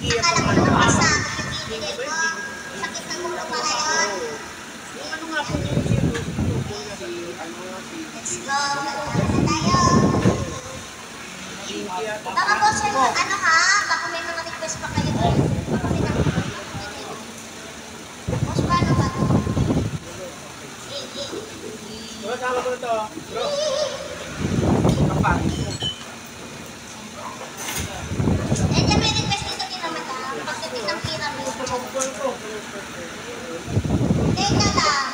Akala ko naman sa pipili ko. Sakit ng ulo pa ngayon. Ano nga po yung Let's go. Magkakaroon na tayo. Baka po sir, ano ha? Baka may mga request pa kayo. Baka may nakikita. Boss, paano ba ito? Bro, sama ko na ito. Bro. Kapag. Eh, dyan may request dito kinamata. Pagdating ng pyramid. Teka lang.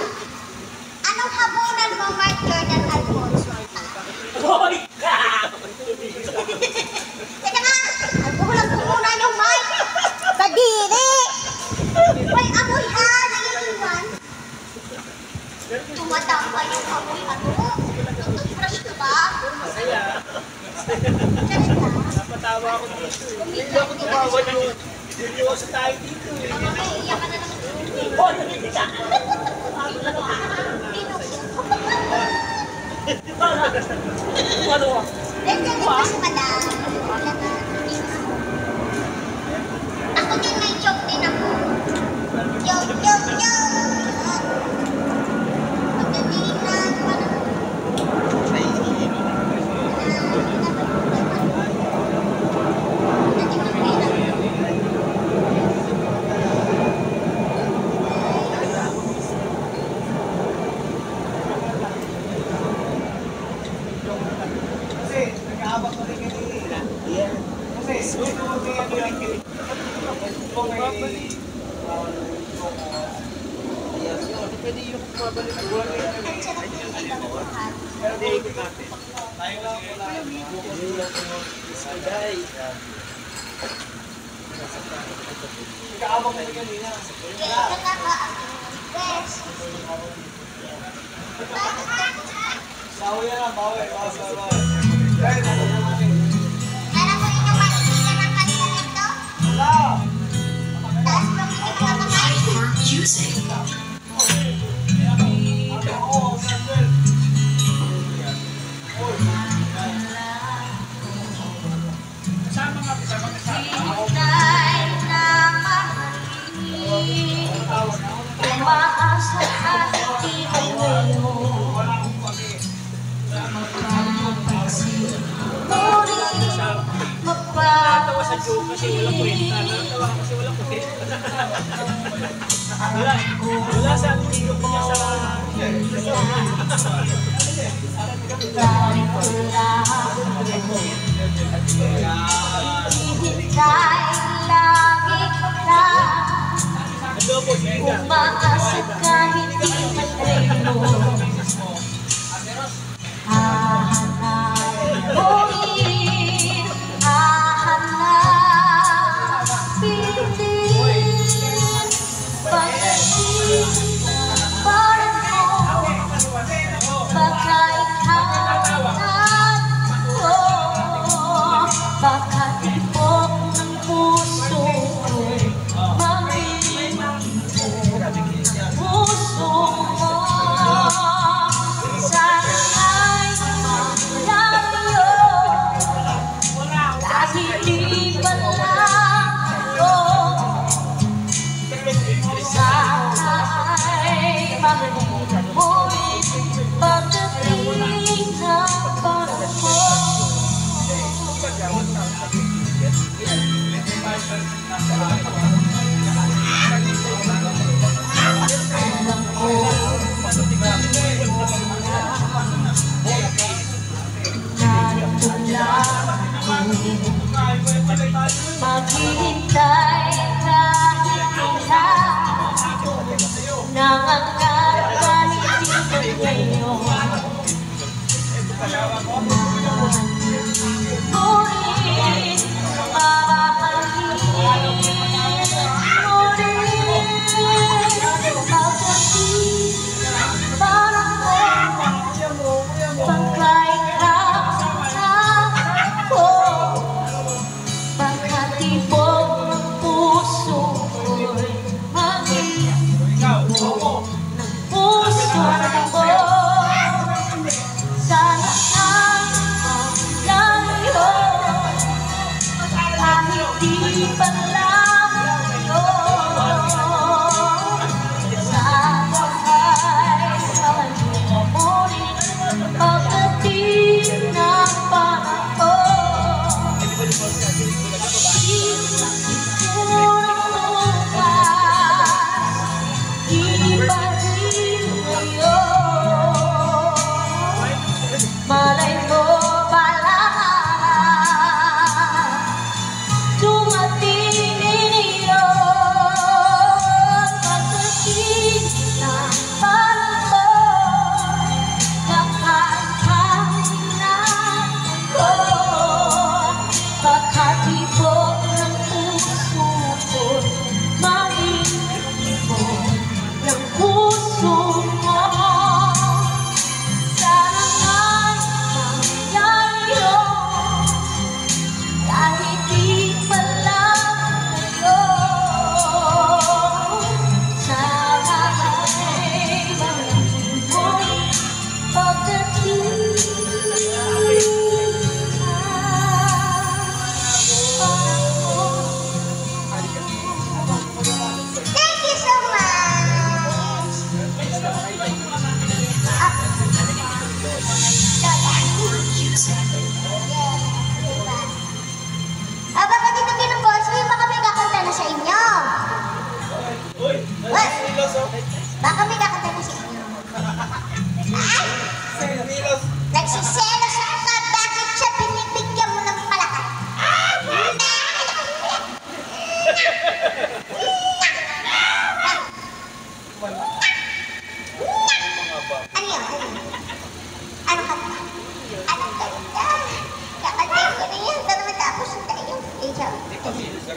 Anong habunan mo, Mark Jordan Alfonso? Hoy! Teka nga! Albuhulan ko muna yung mic! Badiri! May amoy ha! Naiiwan! Tumatamba yung amoy ano? Tututbrush ka ba? Masaya. Charit ka? Napatawa ako dito eh. Hindi ako tumawa yung seryoso tayo dito eh. Iiyak ka na naman. Hoy! Hindi ka! Ano? Nandiyan din kasi madam. Ako din may joke din ako. Joke, joke, joke! Pagdating na parang... Natawa sa joke kasi walang kwenta. Natawa kasi walang kwenta. Wala sa ating joke niya sa... Umaasa kahit di matreno. Hahanapin, hahanapin, pag-ibig parang mo, baka ikaw at ako, baka tibok ng puso ko'y puso mo. Sana ay malayo, kahit di man lang ako. Sana ay mahalikan mo'y pagdating ng panahon. Alam ko narito lang maghihintay kahit ilan, nangangarap kahit di man ngayon. Ngunit mamahalin mo rin pagdating parang mo, baka ikaw ako, baka tibok ng puso ko'y magiging ng puso mo. Sana ay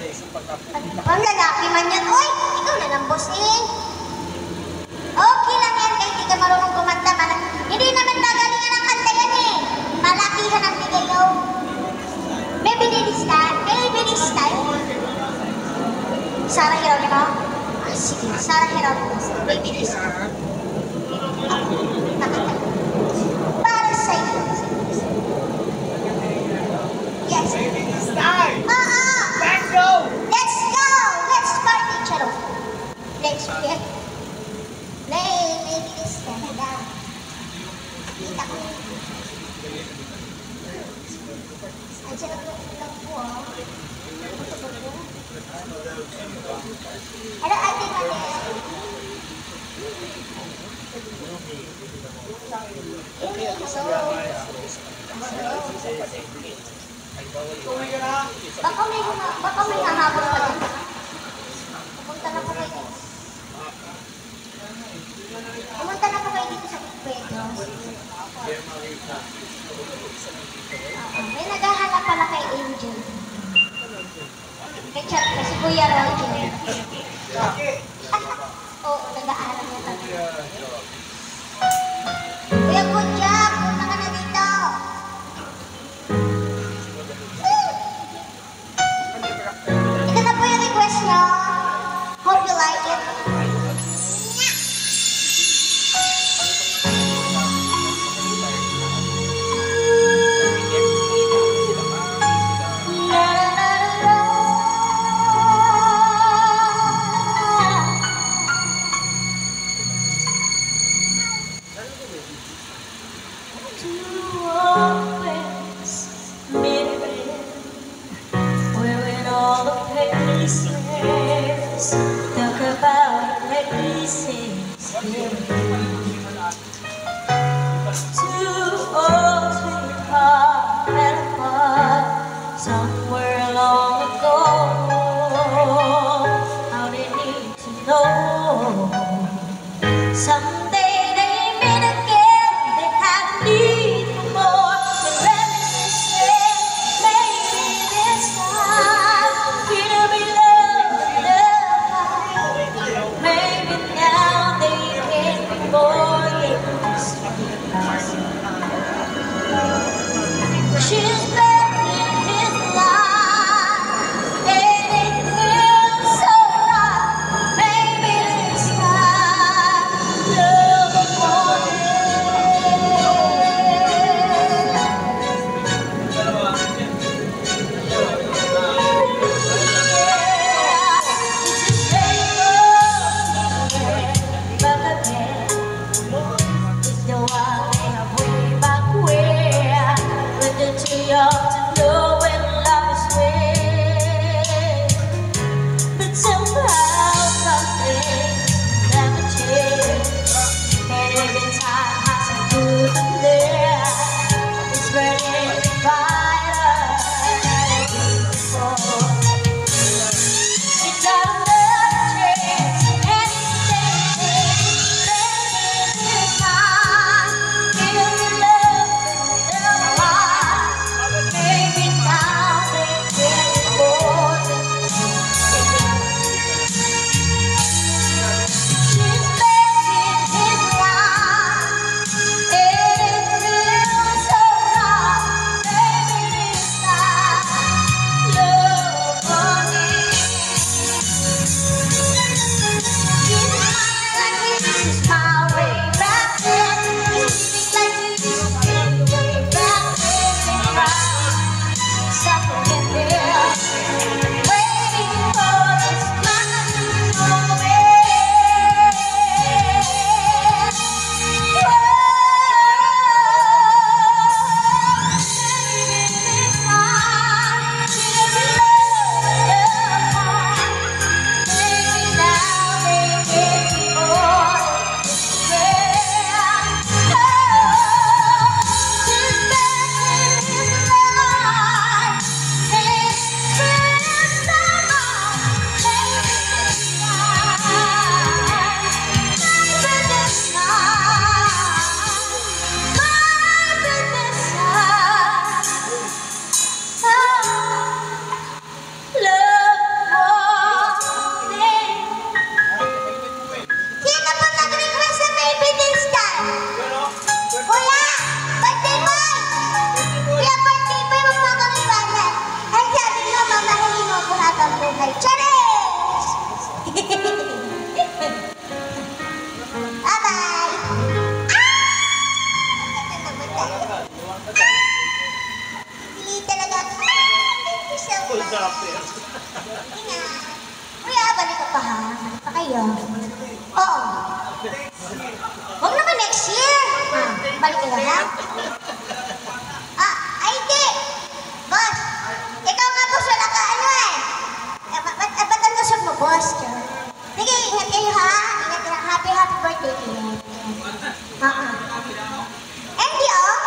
Ang lalaki man yan. Uy, ikaw na lang, boss eh. Okay lang yan kahit di ka marunong kumanta. Hindi naman magalingan ang kanta yan eh. Malakihan ang bigayaw. May binilistan. Sarah Geronimo? Ah, sige. Sarah Geronimo. May binilistan. Para sa'yo. Yes. Let's go! Let's go! Let's party, Charo. Let's get. Maybe this can down. Kita ko. Ay, sarap lang po, ah. Ano, ate, baka may hahabol pa din. Pumunta na po kayo dito. Pumunta na po kayo dito sa Pedro. May naghahanap pala kay Angel. Kay Chat, kasi Kuya Roger. Oo, nag-aaral na tayo. Kuya Kuya, punta ka na dito. Ito na po yung request nyo. Hope you like it. Talk about places too old to recall fell apart somewhere long ago. How they need to know someday they meet again. They have need for more than reminiscing. Maybe this time it'll be love. Maybe now they can't be born. kayo? Oo. Huwag naman next year. Balik kayo, ha? Ay, di. Boss, ikaw nga, boss, wala ka ano eh. Ba't ang tusog mo, boss? Sige, ingat kayo, ha? Ingat kayo. Happy birthday kayo. Andy, oh?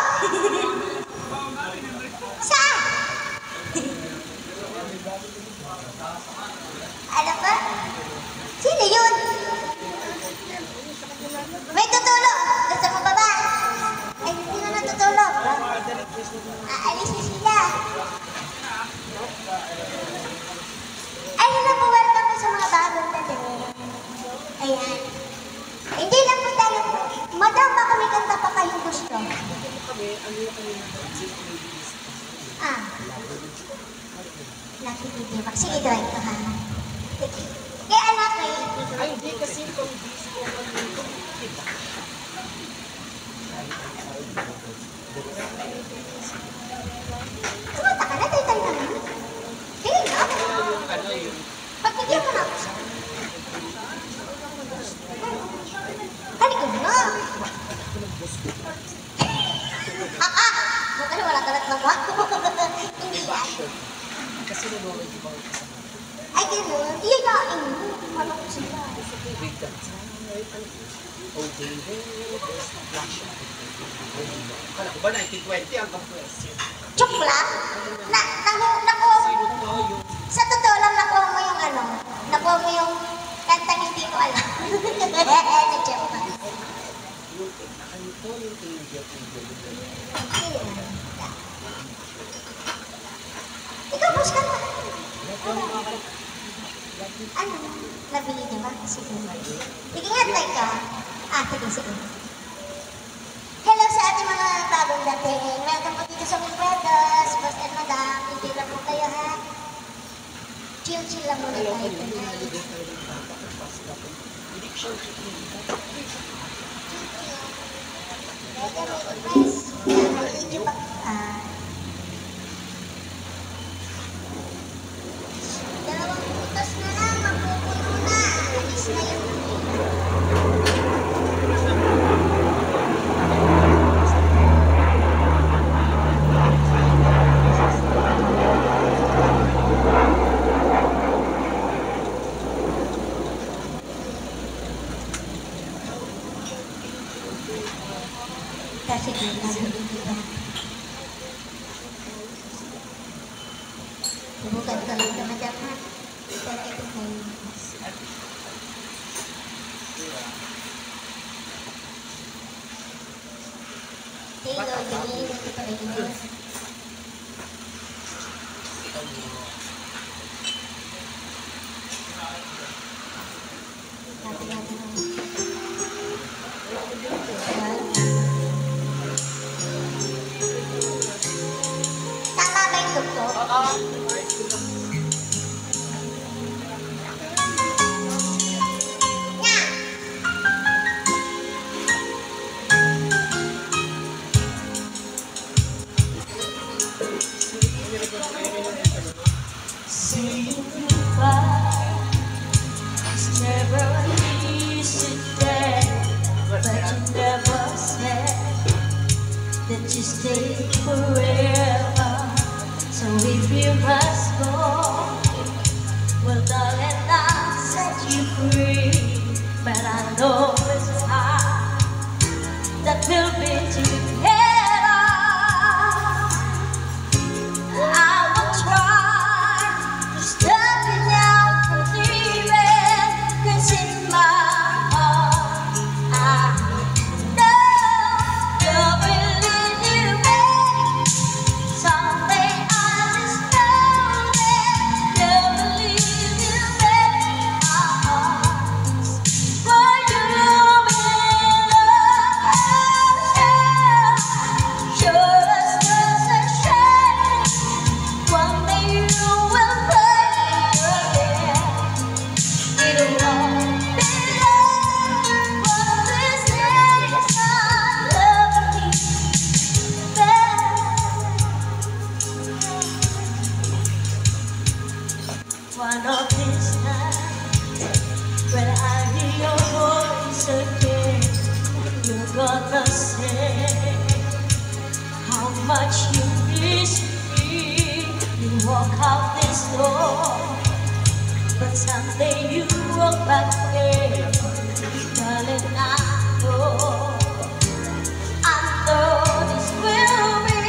Saan? Ano ba? Sino yun? May tutulog. Gusto mo ba ba? Ay, hindi na natutulog. Aalis na sila. Ay, hello po. Welcome po sa mga bagong natin. Ayan. Hindi lang po tayo. Madam, baka may kanta pa kayong gusto. Nakikitibak. Sige, doy ko, ha? Kaya anak eh. Ay, hindi kasi itong disco ang Kumata ka na, tay-tay naman. Sige na. Pagkigyan mo na ako siya. Halika na. Bukan wala ka na trabaho. Hindi yan. kasi nanonood yung mga Ay, gano'n. Iyayain mo. Ano ko sila? big dance. Oh, baby, there's a flash. Kala ko ba 1920 hanggang question? Joke lang? Nakuha Sino mo. to yung Sa totoo lang, nakuha mo yung ano. Nakuha mo yung kantang hindi ko alam. Nag-joke lang. ano to yung India? Ikaw, boss ka na. Ano? Nabili niya ba? Sige. Sige nga, try ka. Sige. Hello sa ating mga bagong dating. Welcome po dito sa Wilfredos. Boss and Madam, hindi lang po kayo, ha? Chill lang muna tayo tonight. Pwede may request. Hindi ba? Dalawang putos na lang, magpupuno na. Alis na yung kasi kita. Bukan kalau kita macam ha. Kita itu main. Tiga jadi kita ini. Tama ba yung doktor? Saying goodbye is never an easy day, but you never said that you stay forever. So if you must go, well darling, I'll set you free. But I know it's time that we'll be together. I will try to stop you now from leaving, 'cause in my heart I know you're really baby. much you miss me. You walk out this door, but someday you walk back there. Darling, I know this will be.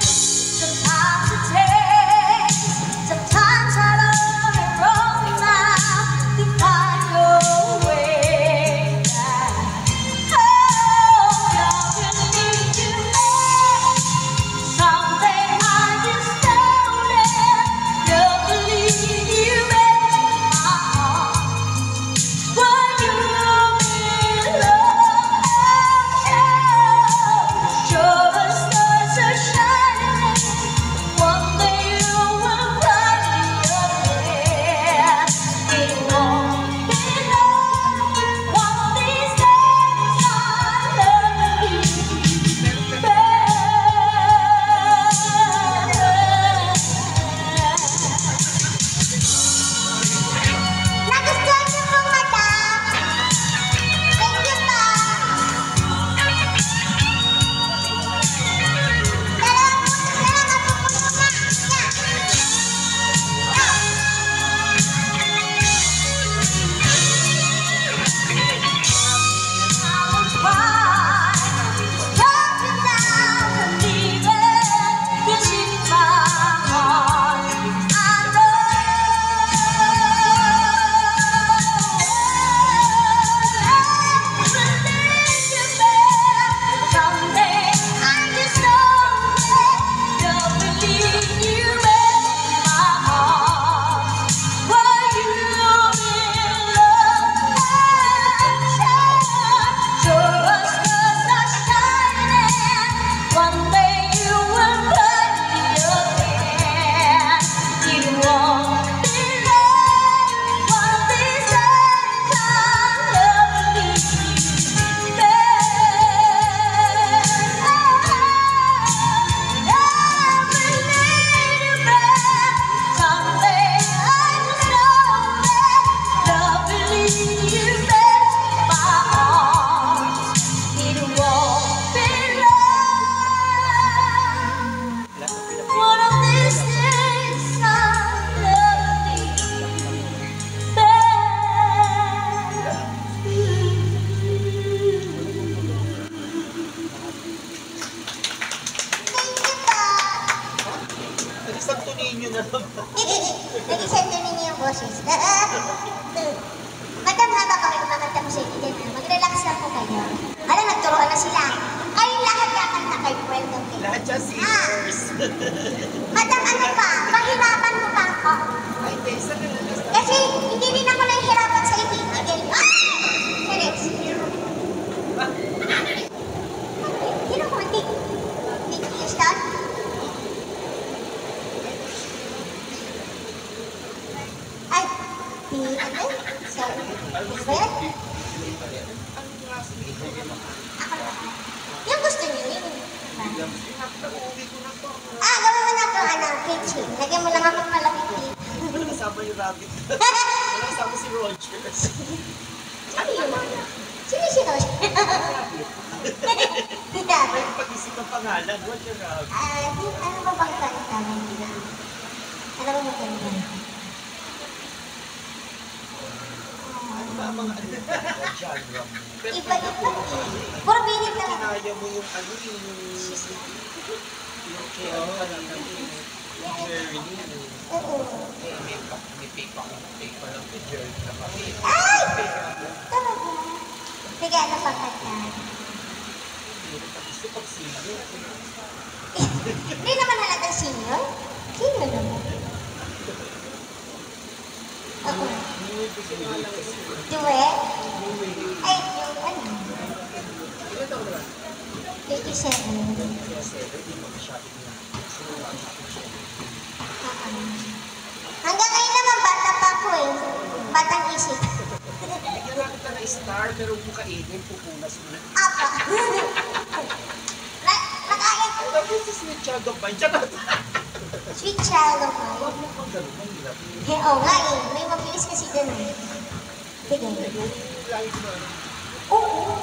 Sometimes it takes, sometimes I love it wrong now to find your way back. Oh, loving me tonight. Someday I just know that you'll believe you make my heart. When you're in love, sure the stars are shining. One day you will find me again. It won't be long. One of these days I'll love you back. Nagustuhan niyo po, madam? Thank you po. Dalawang puso na lang ang pupuno na. One day you will find me again. It won't be long. One of these days I'll love you back. I will need you back. Someday I just know that love will lead you back. My heart, it won't be long. One of these days I'll love you back. Thank you po. Nag-isang tunin nyo na lang. Nag-isento ninyo yung boses. Madam, haba kami kumakanta mo sa inyo. Mag-relax lang po kayo. Alam, nagturoan na sila. Kayong lahat kakanta kayo. Welcome kayo. Lahat siya singers. Madam, ano pa? Mahirapan mo pa ako. Ay, kaysa na lang. Kasi hindi din ako nahihirapan sa ibigay. Serious. Sino ko? Hindi you start? Ay, ano? Sorry. Ba yan? Ako na. Yung gusto niyo, yun. Uuwi ko na to. Gawin mo na ito, kitchen. Lagyan mo lang ako malapit dito. Wala kasama yung rabbit. Wala kasama si Roger. Ano yun? Sino si Roger? Tita. May pag-isip ng pangalan, Roger Rabbit. Ano ba bang kanta mo nila? Alam mo maganda. Mga Roger Rabbit. Iba-iba eh. Puro binig lang. Kinaya mo yung ano yung kaya mo kanina yung journey. Oo. May paper lang yung journey na kami. Ay! Talaga. Sige, ano pang kanta? Gusto pag senior. Hindi naman halata senior. Senior naman. Oo. Duet? Ay, yung ano? 87. Hanggang ngayon naman, bata pa ako eh. Batang isip. Bigyan natin ka na star, pero kung kainin, pupunas mo. Apa. Nakain. Ano ba yung sweet child of mine? Diyan natin. Sweet child of mine. Huwag mo pang ganun, mahirap. Oo nga eh. May mabilis kasi dun eh. Sige. Yung live na, Oo.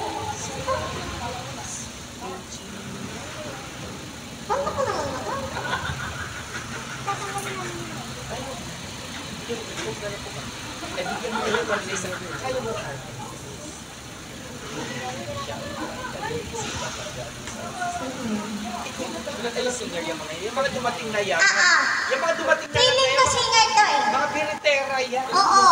Kanta ko naman ako. Eh, bigyan mo yun para sa isang kaya mo ka. Wala tayong singer yung mga yun. Yung mga dumating na yan. Yung mga dumating na Feeling ko singer to eh. Mga biritera yan. Oo.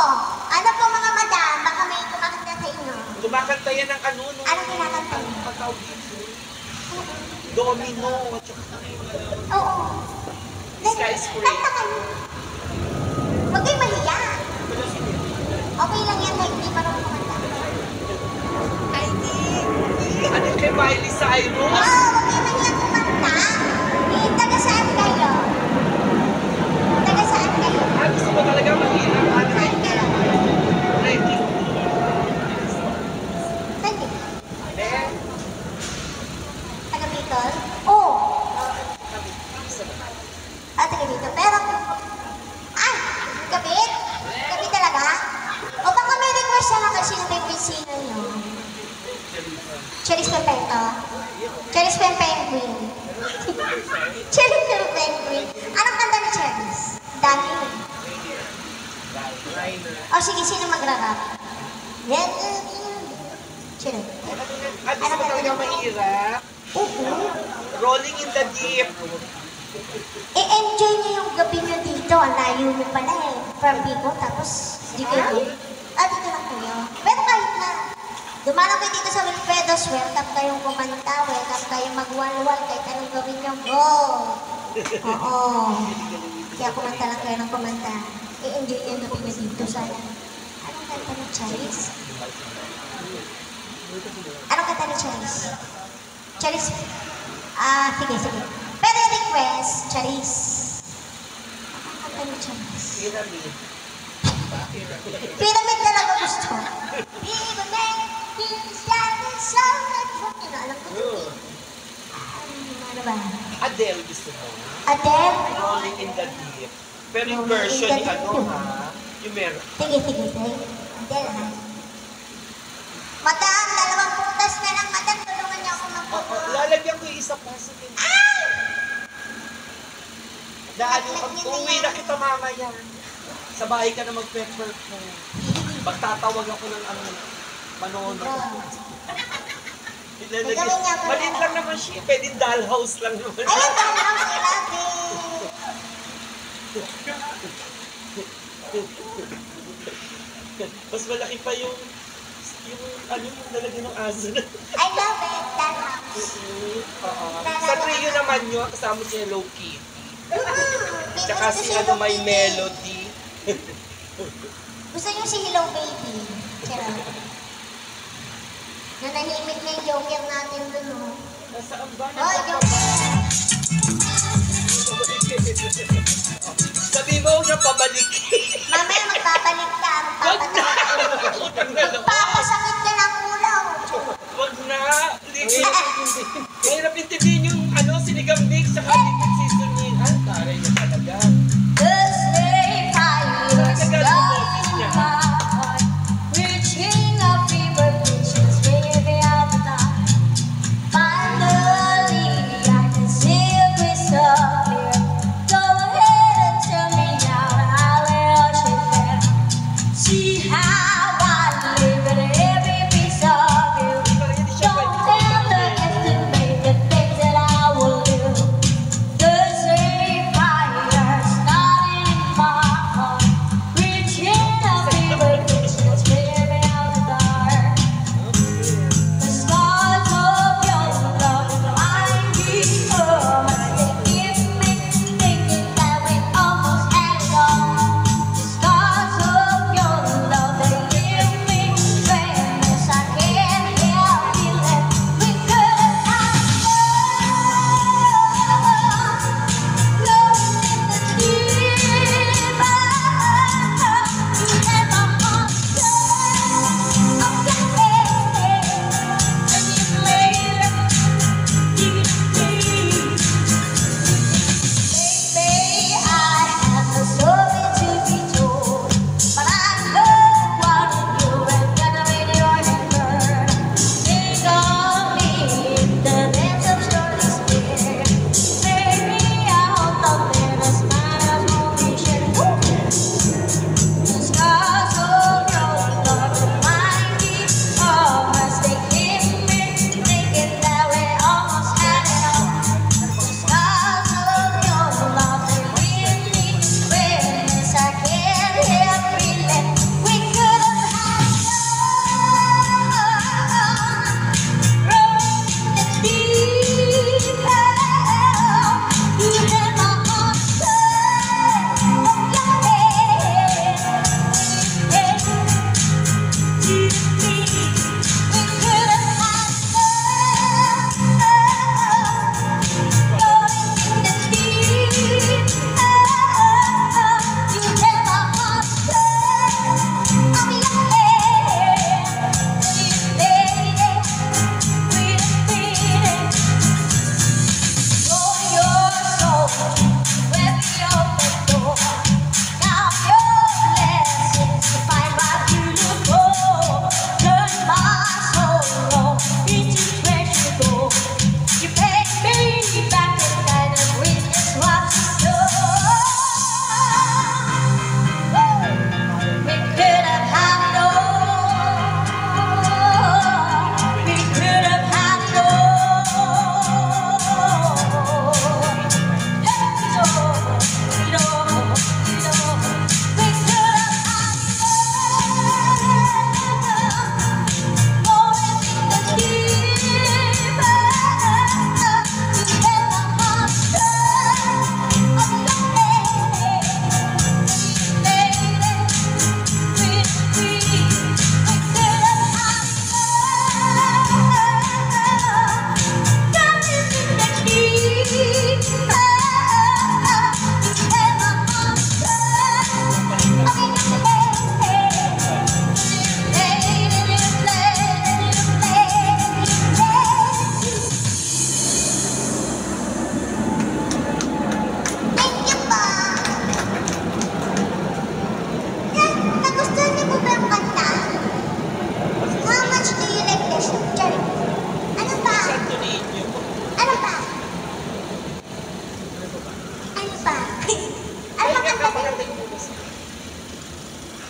Ano po mga madam? Baka may kumakanta sa inyo. Kumakanta yan ng kanuno. Ano kinakanta niyo? Pagtawag dito. Domino. Oo. Skyscraper. Kanta ka niyo. Huwag kayo mahiya. Okay lang yan kahit hindi marunong kumanta. Ano kay Miley Cyrus? Oo, huwag kayo mahiya kumanta. Eh, taga saan kayo? Taga saan kayo? Ah, gusto mo talaga mahirap? Ano Saan kayo? Ready? Saan kayo? Eh? Taga Bicol? Oo. Taga Bicol. Pero, Gabit? Gabit talaga? O baka may request na lang kasi ng may pisina nyo. Cherries Pepento? Cherries Penguin? Cherries Penguin? Anong kanta ni Cherries? Dami. O sige, sino magra-rap? Cherries. Ah, gusto mo talaga mahirap? Rolling in the Deep. I-enjoy niyo yung gabi niyo dito. Ang layo niyo pala eh. From Bicol, tapos dito lang. Dito lang kayo. Pero kahit na, dumalaw kayo dito sa Wilfredo's, welcome kayong kumanta, welcome kayong magwalwal, kahit anong gawin niyo, go! Oo. Kaya kumanta lang kayo ng kumanta. I-enjoy niyo yung gabi niyo dito sana. Anong kanta ni Charis? Anong kanta ni Charis? Charis? Sige. Pero yung request, Charis. Anong kanta ni Charis? Pyramid. Pyramid talaga gusto. Pyramid, alam ko ito. Ano ba? Adele gusto mo. Adele? Rolling in the Deep. Pero yung Rolling version in ni the ano Deep. ha? Yung meron. Sige. Adele ha? Madam, 2 butas na lang, madam. Tulungan niyo ako magpupo. Lalagyan ko yung isa pa. Sige. Dahil uwi na kita mamaya. Sa bahay ka na mag-perform. Magtatawag ako ng manonood. Maliit lang naman siya. Pwedeng dollhouse lang naman. Ayun, dollhouse, I love it. Mas malaki pa yung nalagyan ng aso na. I love it, dollhouse. Sa trio naman nyo, kasama si Hello Kitty. Tsaka si may melody. Gusto niyo si Hello Baby? Charot. Nanahimik na yung joker natin dun, oh. Nasaan ba? Hoy, joker! Sabi mo, huwag na pabalik. Mamaya magbabalik ka. Magpapasakit ka ng ulo. Huwag na. Mahirap intindihin yung sinigang mix sa liquid seasoning. Ay, taray na talaga. The sleigh fires starting in my heart, reaching a fever pitch that's ringing out the night. Finally, I can see it crystal clear. Go ahead and tell me now, and I'll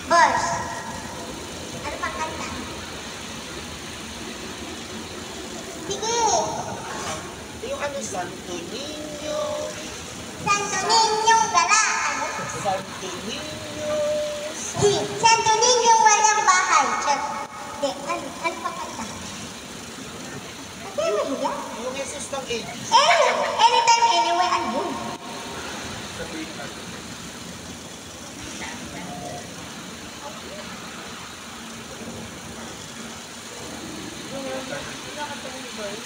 Boss. Ano pang kanta? Sige. Yung ano, Santo Niño. Santo Niño, gala. Ano? Santo Niño. Santo Niño, walang bahay. Check. Hindi, ano pang kanta? Ano mahiya? Yung Jesus ng 80s. Anytime, anywhere, ano yun?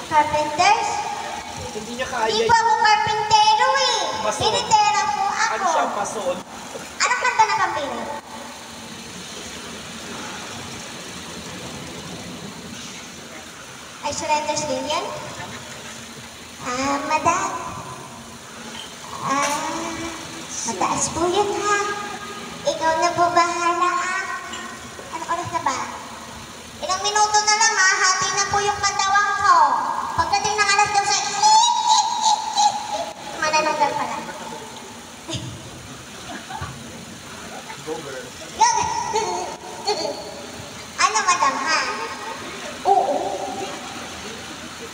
Carpenters? Hindi niya kaya Di po ako carpentero eh. Mason. Binitera po Ano ako. siya, mason? Anong kanta na Pampino? Ay, surrenders din yan? Madam. Mataas po yun ha. Ikaw na po bahala Anong oras na ba? Ilang minuto na lang hati na po yung katawan ko. Pagdating ng alas 12, manananggal pala. Go, girl. Ano, madam, ha? Oo.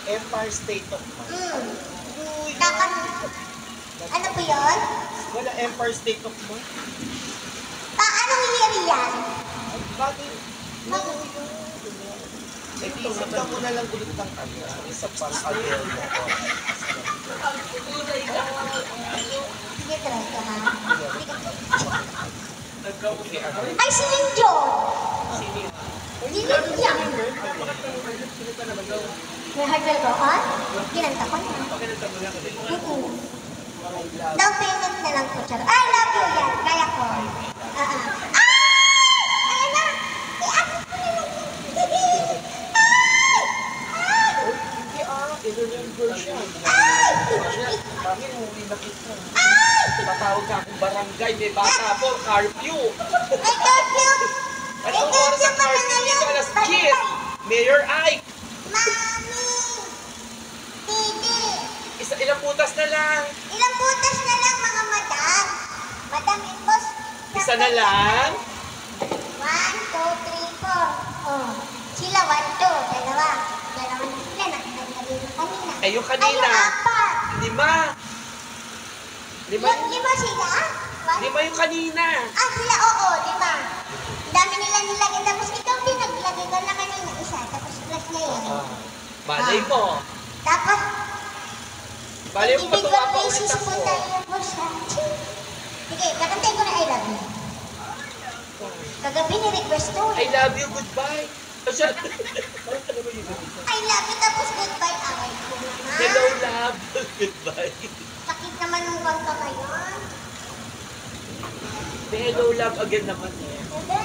Empire State of Mind. Ano po yun? Wala Empire State of Mind. Anong year yan? Bakit? Isip lang mo na lang ulit ng kanya. Isa pang album mo. Sige, try ka ha. Okay, ano? Ay, si Linjon! Sino yun? Si Linjon! May hardware ko on? Ginanta ko na. Down payment na lang po, Charo. I love you yan. Kaya ko. Ay! Ayan na! I-ano ko na lang. I-remember siya. Kami, huli na kita. Tatawag ka akong barangay, may bata po, curfew. I love you! Anong oras ang curfew dito? Alas 10. Mayor Ike. Mami! Didi! Ilang putas na lang. Ilang butas na lang, mga madam. Madam and boss. Isa na lang. 1, 2, 3, 4. Oh. Sila 1, 2. Dalawa. Dalawa na sila. Nakikagabi mo kanina. Eh, yung kanina. Ay, yung 4. 5. 5. Lima sila? 5 yung kanina. Sila, oo, 5. Ang dami nila nilagay. Tapos ikaw din naglagay ka na kanina isa. Tapos plus na yan. Malay mo. Tapos, Malay mo matuwa pa ulit basis ako. po tayo po sa... Sige, kakantay ko na I love you. Kagabi ni-request to. I love you, goodbye. I love you, tapos goodbye. Away ko naman. Hello, love. Goodbye. Sakit naman ng kanta ngayon. May hello, love again naman eh. Diba?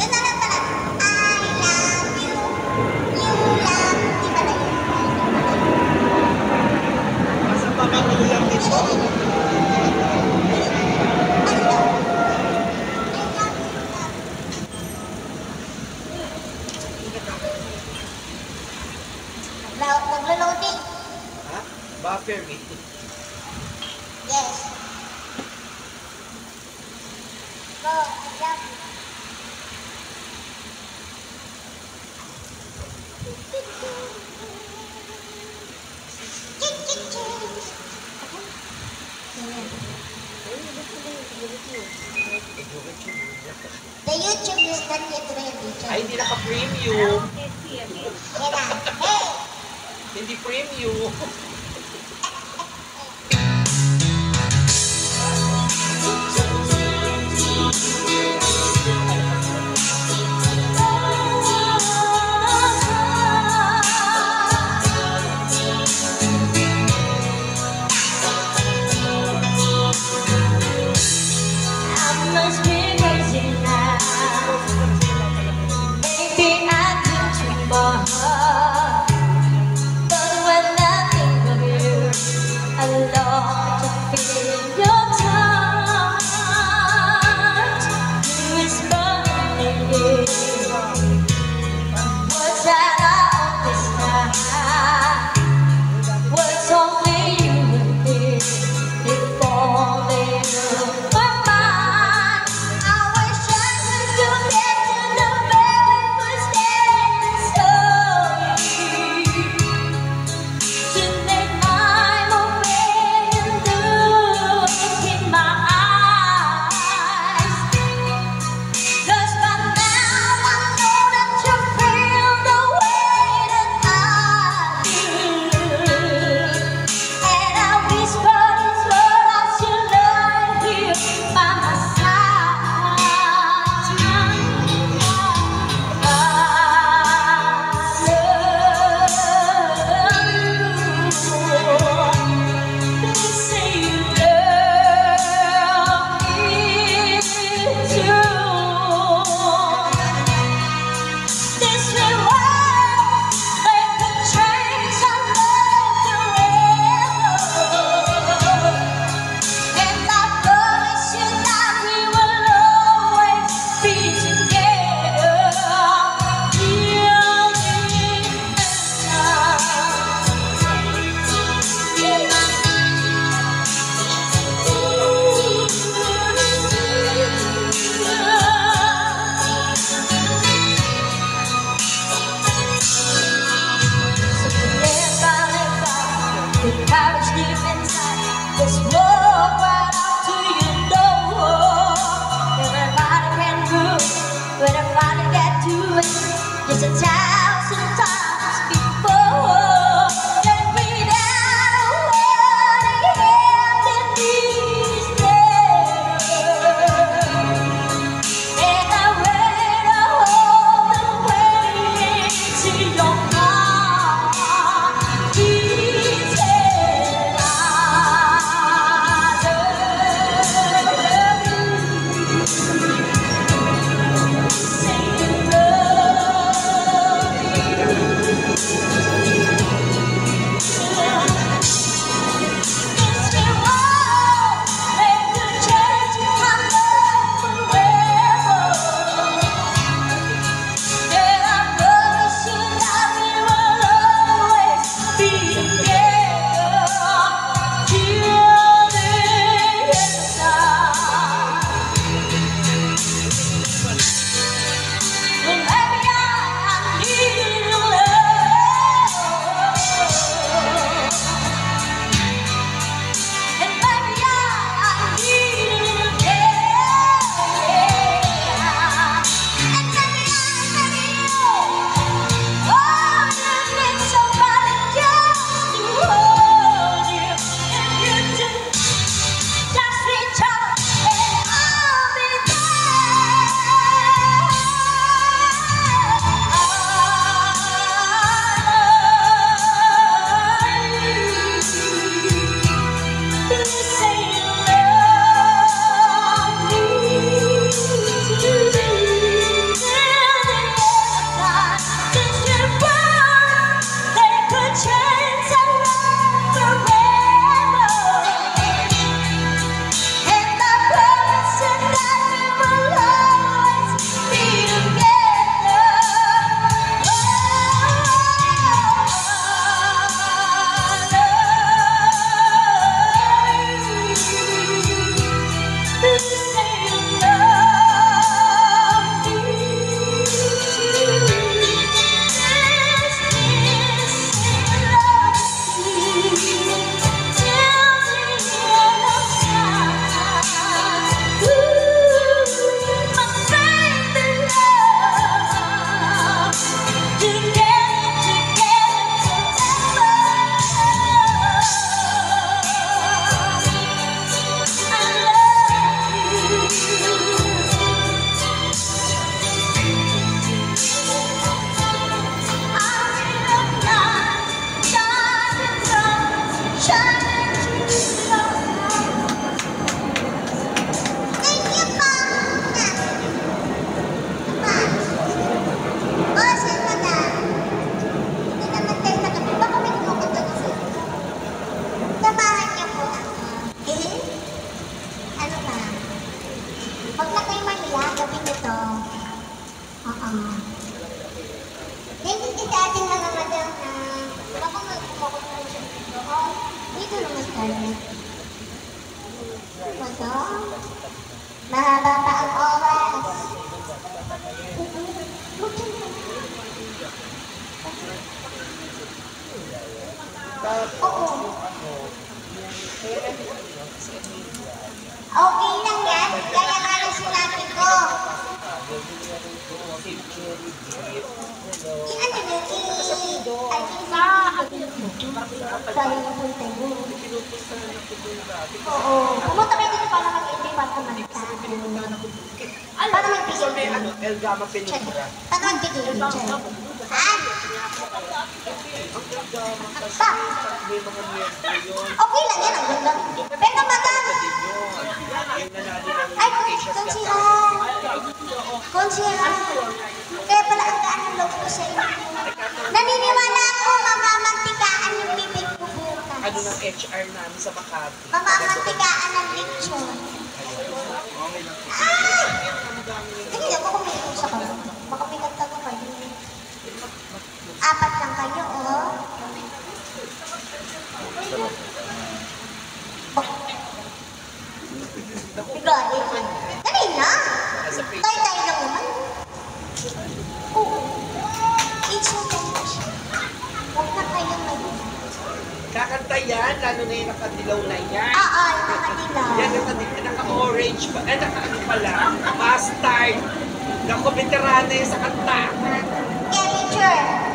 Yun na lang pala. I love you. You love. Di ba na yun? Masa mga ulam nito. I love. I love you, love. Naglo-loading. Ha? Buffer me. Yes. Go, I love you. Ching, ching, ching. The YouTube is not yet ready. Ay, hindi naka-premium. Yan na. Hey! Hindi premium. I must be crazy now. Maybe I could dream more. But when I think of you, I long to feel your touch. You whisper in me words that I always know. Words only you and me. was 1,000 times before. And without a word, he handed me his letter. And I read all the way to your heart. He said, I love you. Saying it's been wrong, and you change my love forever. And I promise you that we will always be together till the end of time. Well, maybe I need your love, and maybe I need you, yeah. And maybe oh, you need somebody just to hold you, and you just reach out, and I'll be there. Say you love me till the end of time. Since you're born, they could change our love forever. And I promise you that we will always be together. Huwag na kayo mahiya, gabi nito. Thank you sa ating mga madam na baka magkumakot siya dito. Dito naman tayo. Madam, mahaba pa ang oras. Oo. Okay lang yan. Kaya nga na sinabi ko. I-ano nyo, kaya na punta nyo. Oo. Pumunta kayo dito para mag-enjoy para kumanta. Para magbigay. El Gama Penumbra. Para magbigay. Ah? Pa? May mga miyembro yun. Okay lang yan. Ang ganda. Pero madam. Yung nanalo ng Ay, Asia's Got konsihan. Konsihan. Kaya pala ang gaan ng loob ko sa inyo. Naniniwala ako mamamantikaan yung bibig ko bukas. Ano ng HR namin sa Makati. Mamamantikaan ng lechon. Ay! Sige, ako kumilig sa kayo. Baka pinagtago kayo. 4 lang kayo, oh. Bigayin. Dali na. Tayo-tayo lang naman. Oo. It's okay. Huwag na kayo mag- Kakanta yan, lalo na yung nakadilaw na yan. Oo, nakadilaw. Yan, naka-orange pa. Naka-ano pala, mustard. Naku, veterana yun sa kanta. Kaya picture.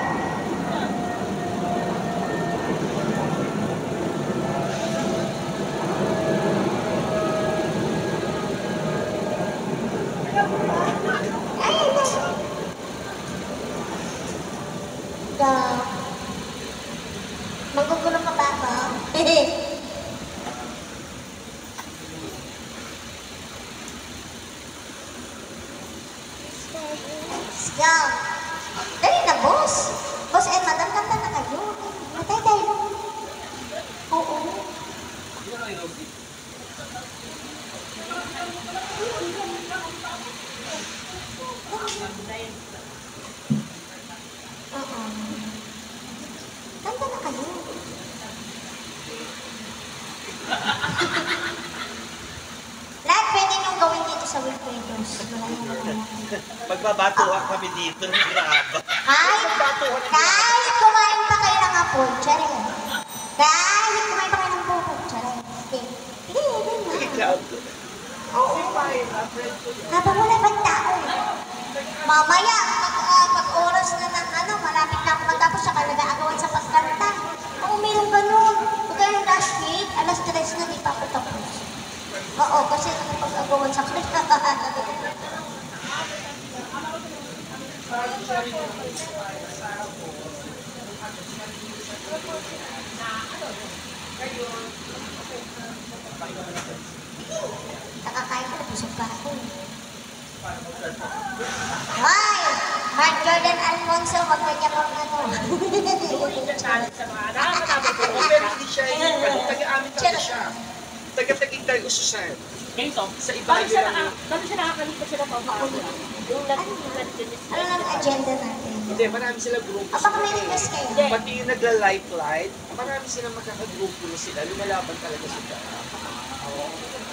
Ayun na. Go. Magugulo ka ba ako? Let's go. Dali na, boss. Boss, madam, kanta na kayo. Matay tayo. Oo. Oo. Kanta na kayo. Lahat pwede niyong gawin dito sa Wilfredos. Wala niyong wala. Magbabatuhan kami dito ng graba. Kahit kumain pa kayo ng apoy, tsare. Kahit kumain pa kayo ng buko, tsare. Sige, Ikaw. Oo, fine. habang wala bang tao. Mamaya, pag oras na ng malapit na ako matapos, saka nag-aagawan sa pagkanta. Oo, meron ganun. Pag kayo last week, alas 3 na di pa ako tapos. Oo, kasi nakapag-agawan sa kanta. Nakakain ko, busog pa ako. Hoy! Mark Jordan Alfonso, wag mo niya pang ano. Pero hindi siya yung taga-amin talaga siya. Taga-Tagaytay Ususan. Ganito. Sa Ibayo lang. Dati siya nakakalipas sila pa ako. Yung Ano lang agenda natin? Hindi, marami silang grupo. Baka may request kayo. Pati yung nagla-lifeline, marami silang makakagrupo na sila. Lumalaban talaga sila.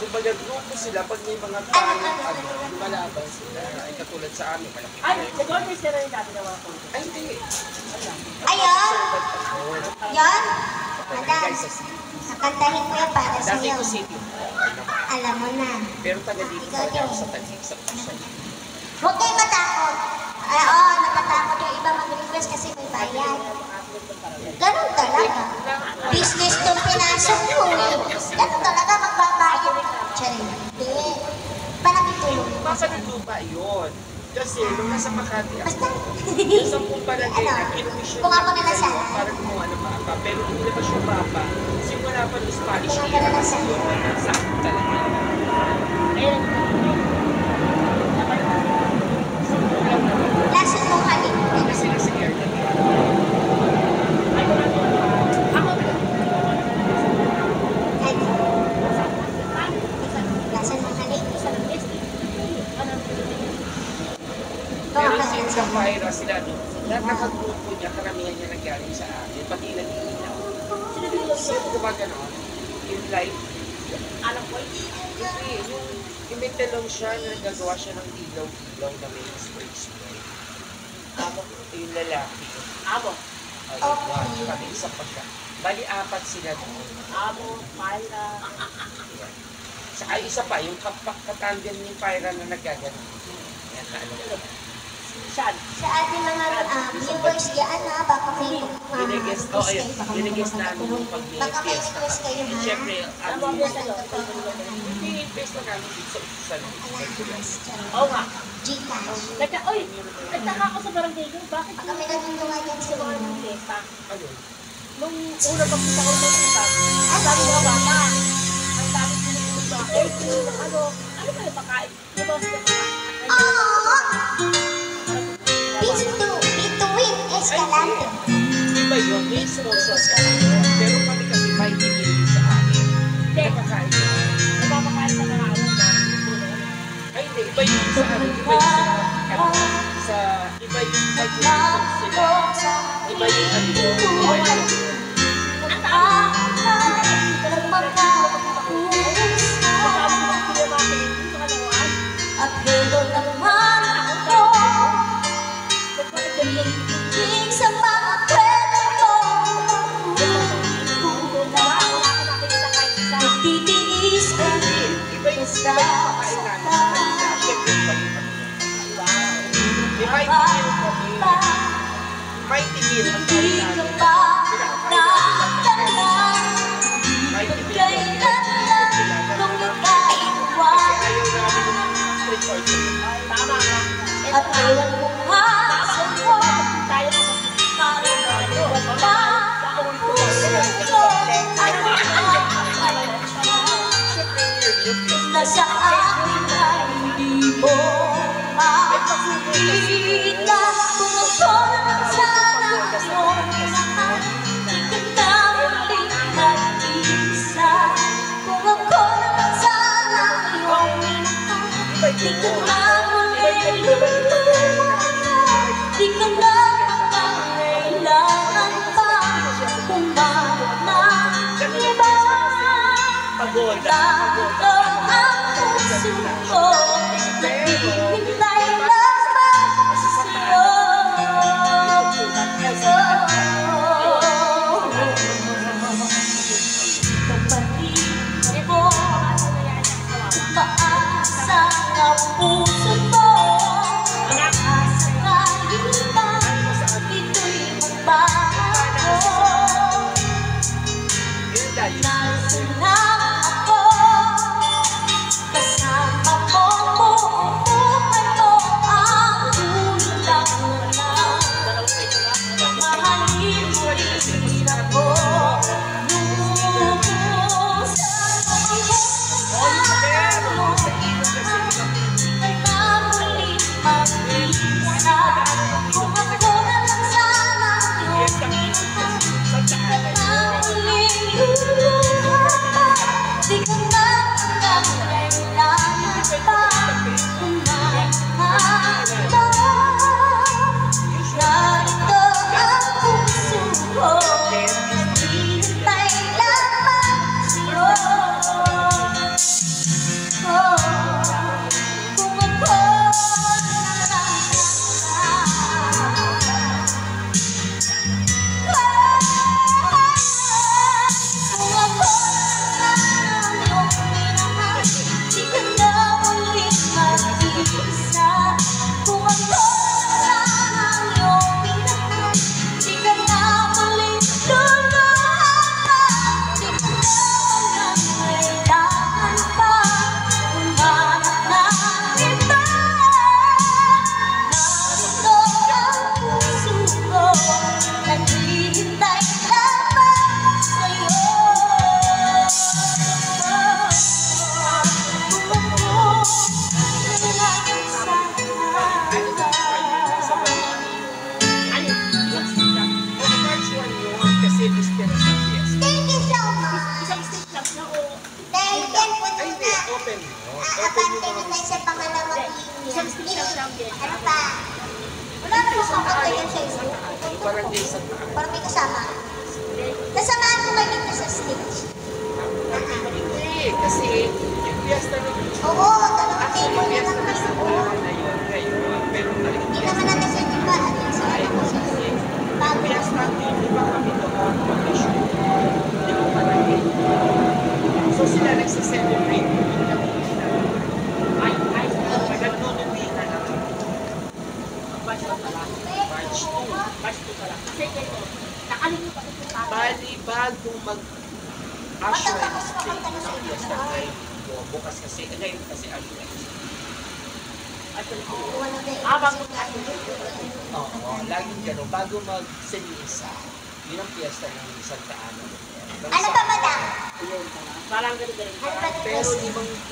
Kumbaga grupo sila, pag may mga tao, lumalaban sila. Ay katulad sa amin, malaki. Ay, nag-order sila rin natin ng mga konti. Ay, hindi. Ayun! Yon! Madam, Guys, sa nakantahin ko yan para sa dati iyo. ko city. Alam mo na. Pero taga dito talaga ako sa Taguig, sa Ususan. Huwag kayo matakot. Oo, napatakot yung iba mag-request kasi may bayad. Ganun talaga. Business tong pinasok ko eh. Ganun talaga magbabayad. Charing. Hindi. Parang itulong. Mapanituba yun. Kasi nung nasa Makati ako, Basta. yung 10 palagay na kinumisyon Kung ako na nasa. para gumawa ng mapa. Pero hindi naman siya mapa. Simula pa ng Spanish Kung ako era na kasi nasa. yun. Sakto talaga. Ayun. Lason mong halik. Kasi nasa air na yun. Ako. Lason mong halik. Pero since sa Paira sila, no, lahat ng grupo niya, karamihan niya nanggaling sa akin. Pati nag-iinaw. So, gumagano, yung light, Alam ko. hindi, yung may telong siya, nagagawa siya ng ilaw-ilaw na may spray-spray. Yung lalaki. Amo. Ayun, wow. Pati isa pa siya. Bali, 4 sila doon. Amo. Paila. Ayan. Saka isa pa, yung katanggan ni Pyra na nagagano. Ayan, ano. Saan? Sa ating mga viewers yan ha, baka may Dinigest, oh ayun, dinigest namin yung pag Baka may fiesta request kami. kayo ha. Siyempre, Ano ang fiesta nyo? hindi fiesta namin dito sa Ususan. Oo nga. Gcash. Nagtaka ako sa barangay ko. Bakit Baka may nagagawa yan sa mga mga. ng fiesta? Ano? Nung una pagpunta ko sa fiesta, ang dami mga bata. Ang dami pinipinong sa akin. Ano ba yung pakain? Ano ba sila pakain? Between Escalante. Iba yun, may small sauce ka. Pero kami kasi may tingin sa amin. Napakain ko. Napapakain sa mga ano na. Ay hindi, iba yun sa amin. Iba yun sa iba yung pag-iisip sila. Iba yung ano. Iba yung At hello naman ako sa mga kwento nagtitiis ka iba yung pagkain namin sa kanila. Siyempre, iba yung ano. Di ba hindi yung kami? Feel ang Di tawag ka namin. ba nakakala? Kailan lang kung ika'y Kasi buwan ayaw namin ng street or Tama nga. at iwan mo nga sa ko Tayo ka parang maliwan na ang puso ko. Ano nasa akin ay hindi mo makita. Kung ako naman sana iyong minahal, di ka na muling mag-isa. Kung ako naman sana iyong minahal, di ka na muling lumayan. Di ka na makakailangan pa kumahanap ng iba. Pagoda. Narito ang puso ko, naghihintay lamang sa'yo. Kapatid ko, umaasa ang puso ko. Asa kahit ba ito'y magbago. Yun tayo. Nasaan na ako, kasama mo, buong buhay mo ang kulang na lang. Mahalin mo rin ako, lubusan mo ay mamuling mag-isa. Kung ako na lang sana yung mamuling luluhan, di ka na kailangan pa kumahanap. Narito ang puso ko, naghihintay lamang sa'yo. Kung ako na kung ako sana iyong minahal, di ka na muling mag-isa. Kung ako sana iyong minahal, di ka na muling luluhan. Di ka na kailangan pa kumahanap ng iba. Narito ang puso ko, naghihintay lamang sa'yo. Kung ako na lang sana. Ano? Isang stick lang. March 1 yun kasi Vespera sa Fiesta. Thank you so much. Isang stick lang na o. Dahil yan po Ay, hindi. na. Open mo. Open Aabante yung na mga tayo sa pangalawang Isang linya. stick lang siya ang benta. Ano pa? Wala naman kakanta yan sa Facebook. parang day sa Parang may kasama. Nasamaan mo ba dito sa stage? Hindi. Kasi yung Fiesta na yun. Oo, dalawang table na Fiesta lang na kayo. sa taon na yun. Ngayon, meron na rin Hindi naman natin sa iba. Ano yung sila Ay, ako sa kasi bago. Fiesta, di ba kami doon mag-issue? Di ba malaki? So sila nagsiselebrate. Hindi kami Ay, nagnunuwitan na March 2 pala. March 2. March 2 pala. Kasi ganito, nakalimutan ko yung tama. Bali, bagong mag-usher and state ng Fiesta ngayon. Bukas kasi, ngayon kasi usher and state. Wala na Ah, bago Oo, laging gano'n. Bago mag-senisa, yun ang Fiesta ng Santa Ana. Ano pa ba na? Parang ganun. Ano ba Pero na?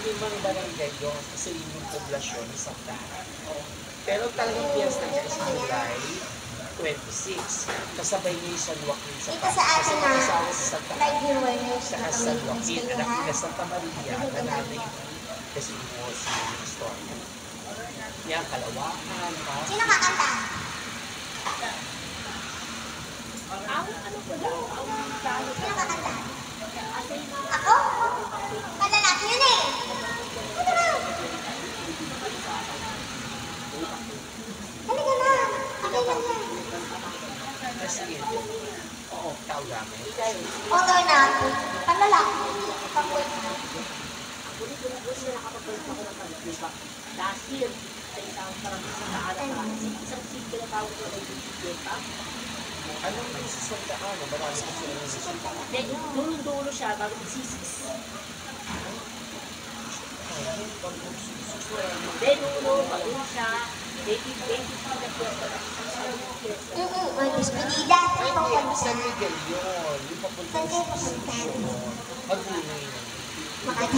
limang barangay yun kasi limang poblasyon ng Santa Ana. Pero talagang Fiesta niya is July 26. Kasabay niya yung San Joaquin sa Dito sa atin kasi na mag-asawa sa Santa live Ana. viewers Sa na San kami Joaquin, kayo anak ha. nila Santa Maria, na nanay kasi mo si Storm. Yan, Kalawakan, Sino kakanta? Ano ko daw? Ang dahil. Sino kakanta? Ako? Malalaki yun eh. Ano na? Halika na. Okay lang yan. kasi oo, tao namin. Okay na ako. Panlalaki. Pang-wait na. Last year, sa isang parang isang naaral isang seat na tawag ko ay Bibigeta. Anong may sa Santa Ana? Marami kasi ano sa Santa Ana. Then, dulo-dulo siya bago magsisis. Then, dulo, bago siya. 80 pa na po. May despedida. Ay, Ano hindi. pa San Miguel yun. Yung papunta San sa Miguel papunta. Magunoy. Makati.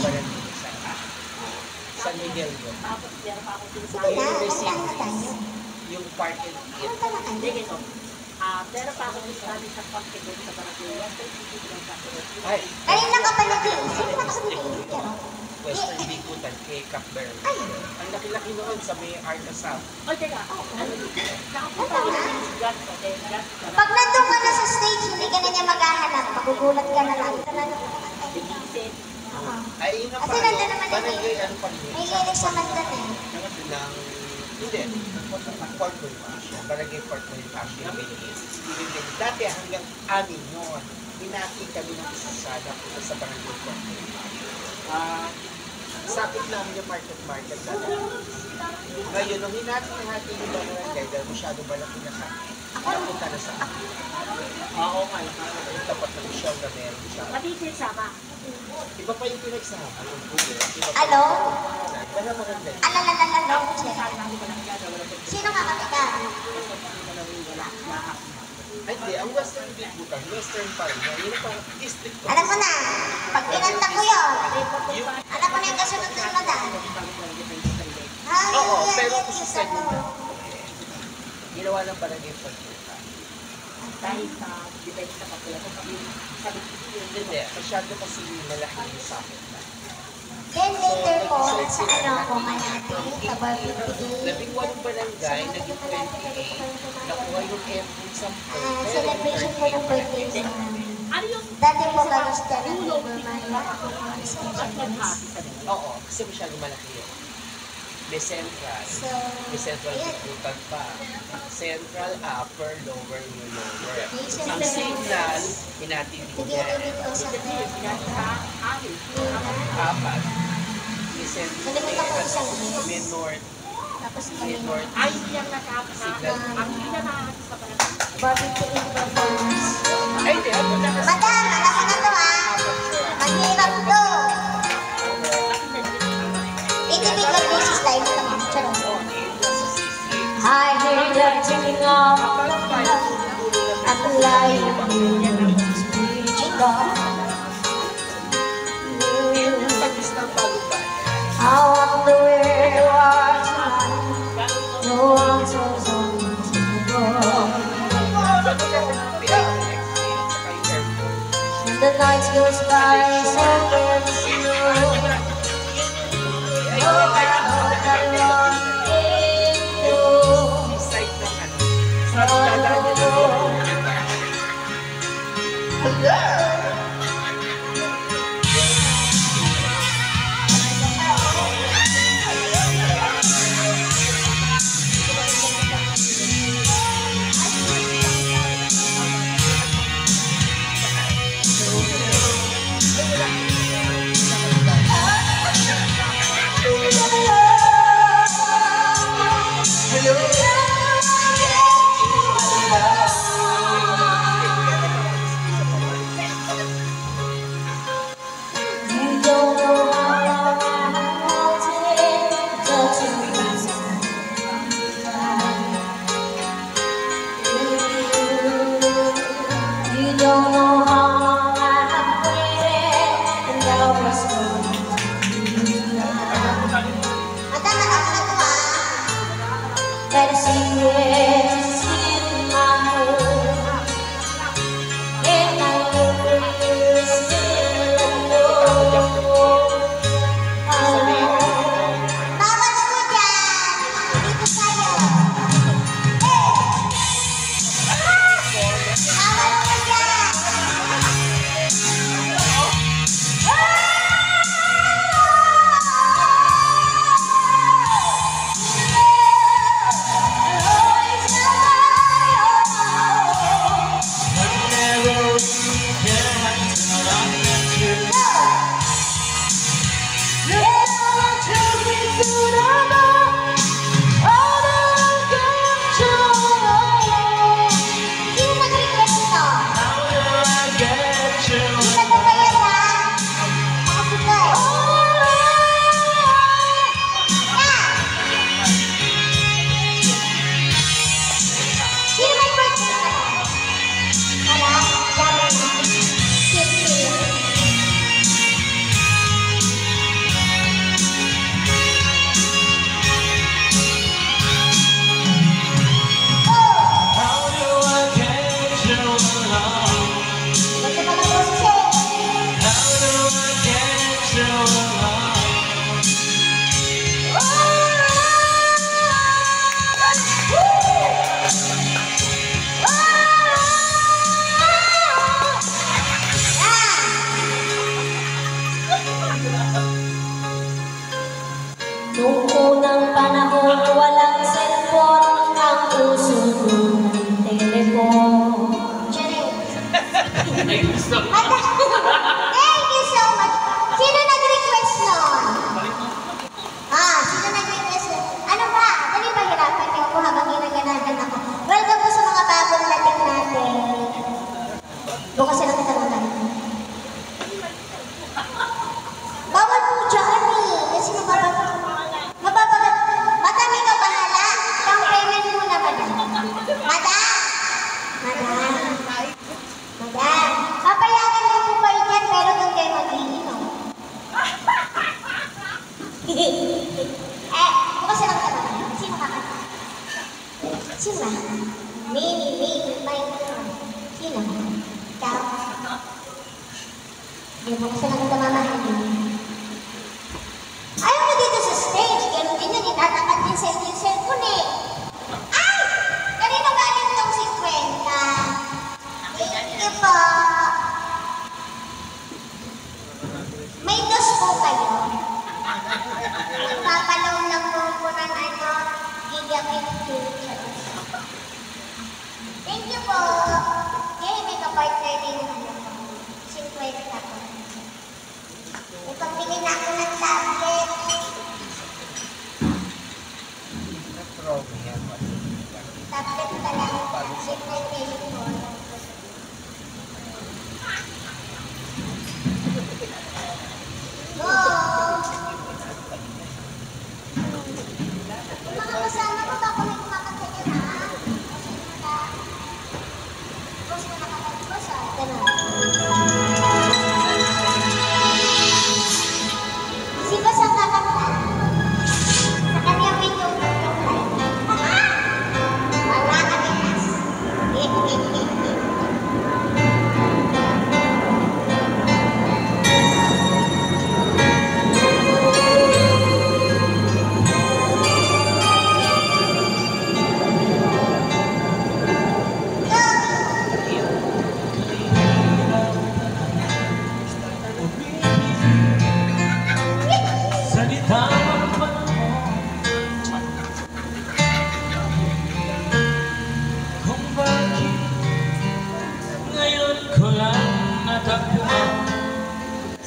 San Miguel yun. Tapos, meron pa ako din sa Sige na, Yung kanta receipt. na tayo. Yung park and eat. Kanta na Hindi, tayo. ganito. Meron pa ako din sa amin sa pagkitin sa barangay. Western City ng Capital. Ay, Kanina ka pa nag-iisip. Sino ka nag-iisip? Pero, Western Bikutan kay Capber. Ay. Ang laki-laki noon sa may Arcasap. O, teka. Nakapunta ko na si Gat. Gat. pag nandun ka na sa stage, hindi ka na niya maghahanap. Magugulat ka na lang. Ito na lang. Bigisin. Oo. Ay, yun ang Kasi nandun naman yung barangay, ano pa rin? may lyrics naman doon eh. Ng, hindi, Port Bonifacio. Barangay Port Bonifacio. Dati hanggang amin yun. Hinati kami ng isasada punta sa barangay Port Bonifacio. Sakit namin yung market dati. Ngayon, nung hinati yung barangay, dahil masyado malaki na sa napunta na sa akin. Oo, nga. Yung tapat ng Michelle na meron siya. Matitin sama. Iba pa yung pinagsama. Yung Google. Iba pa Ano? Pero maganda yun. Alalalala. Sabi namin ko lang yan. Wala ko. Sino ka kapita? Ay, hindi. Ang Western Bikutan, Western pa rin. Yun ang parang district ko. Alam ko na. Pag pinanta ko yun, Yung, alam ko na yung kasunod-sunod ah. Ay, oo, yan, pero yan, kasi yan, sa ano. ginawa ng barangay Port Bonifacio. Dahil sa depende sa populasyon. Sabi ko, Hindi, masyado kasi malaki yung sakit. Then later po, sa ano ko manati, sa barbecue. 11 barangay, naging 28. Nakuha yung every sample. Celebration po ng birthday sa ano yung dati po kamusta na neighbor Maria ako po ang specialist. Oo, kasi masyado malaki yun. May central. So, May central ayan. Bikutan pa. Central, upper, lower, new lower. May Ang central. signal, hinatindi ko Bigyan yan. rin po sa amin. Apat. May central, Nalimutan ko isang may north, tapos may kami north. Ay, yung nakapasa. Ang pinamahal sa barangay. barbecue in performance. Ay, di, ano na kasi. Madam, alam mo na to ha. Mahirap to. Individual basis tayo na naman. Charot. I hear the tingling of the clock at the light of the speech God. I wonder where you are tonight. No one's on the door. And the night goes by so very slow. Oh, I hope that one day you'll Noong unang panahon, walang cellphone, ang uso ng telepon. Thank you so much. Sino nag-request nun? Sino nag-request nun? Ano ba? Dali ba hirapan niyo ako habang ginaganahan ako? Welcome po sa mga bagong dating natin. Bukas sila kita ng lahat. Bawal po dyan eh. Kasi mababagat. Madami ka bahala. Yung payment muna, madam. Madam, papayagan ko po kayo dyan, pero doon kayo mag-iinom. Bukas sila kita ng lahat. Sino kakanta? Sino ba? Mini, may sino? Ikaw? Hindi mo kasi lang mamahalin. Ayaw mo dito sa stage. Ganun din yun. Itatakat din sa yung cellphone eh. Ay! Kanino galing itong 50? Thank you po. May dos po kayo. Papaloan lang po ng gigabit future. Thank you po. Okay, may ka-partner din naman ako. 50 po. Ipagbili na ako ng tablet. Tablet ka lang. Signal telephone. Go! Yung mga kasama ko, baka may kumakanta dyan, ha? Boss mo nakakanta ko sa ganun. Si Boss ang kakanta. Sa kanyang video, wala kami nas.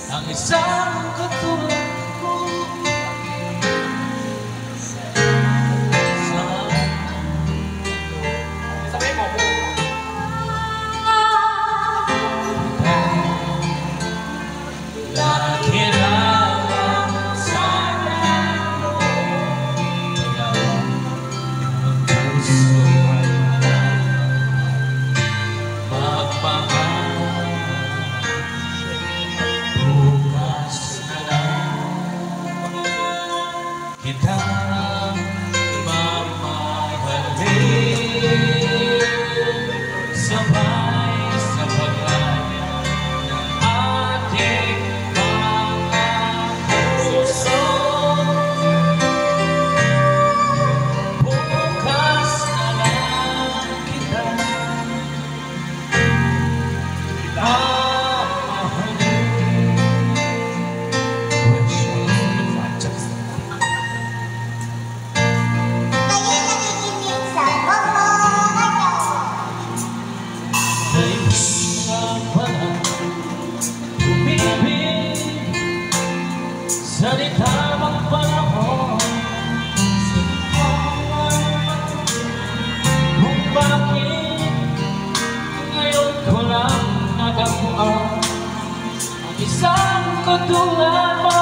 Ang isang katulad ko Sabi mo po. nakilala sana kaya ang puso ay magmahal. Bukas na lang kita mamahalin, sabay sa paglaya ng ating mga puso. Bukas na lang kita Kayo nakikinig sa Bobo Ayaw. sa tamang panahon, kung bakit ngayon ko lang nadapuan ang isang katulad mo.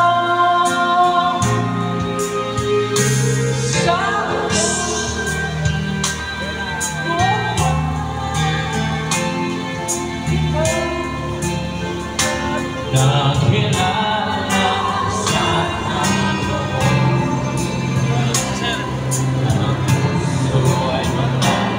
Nakilala sana noon ang puso ay magmamahal.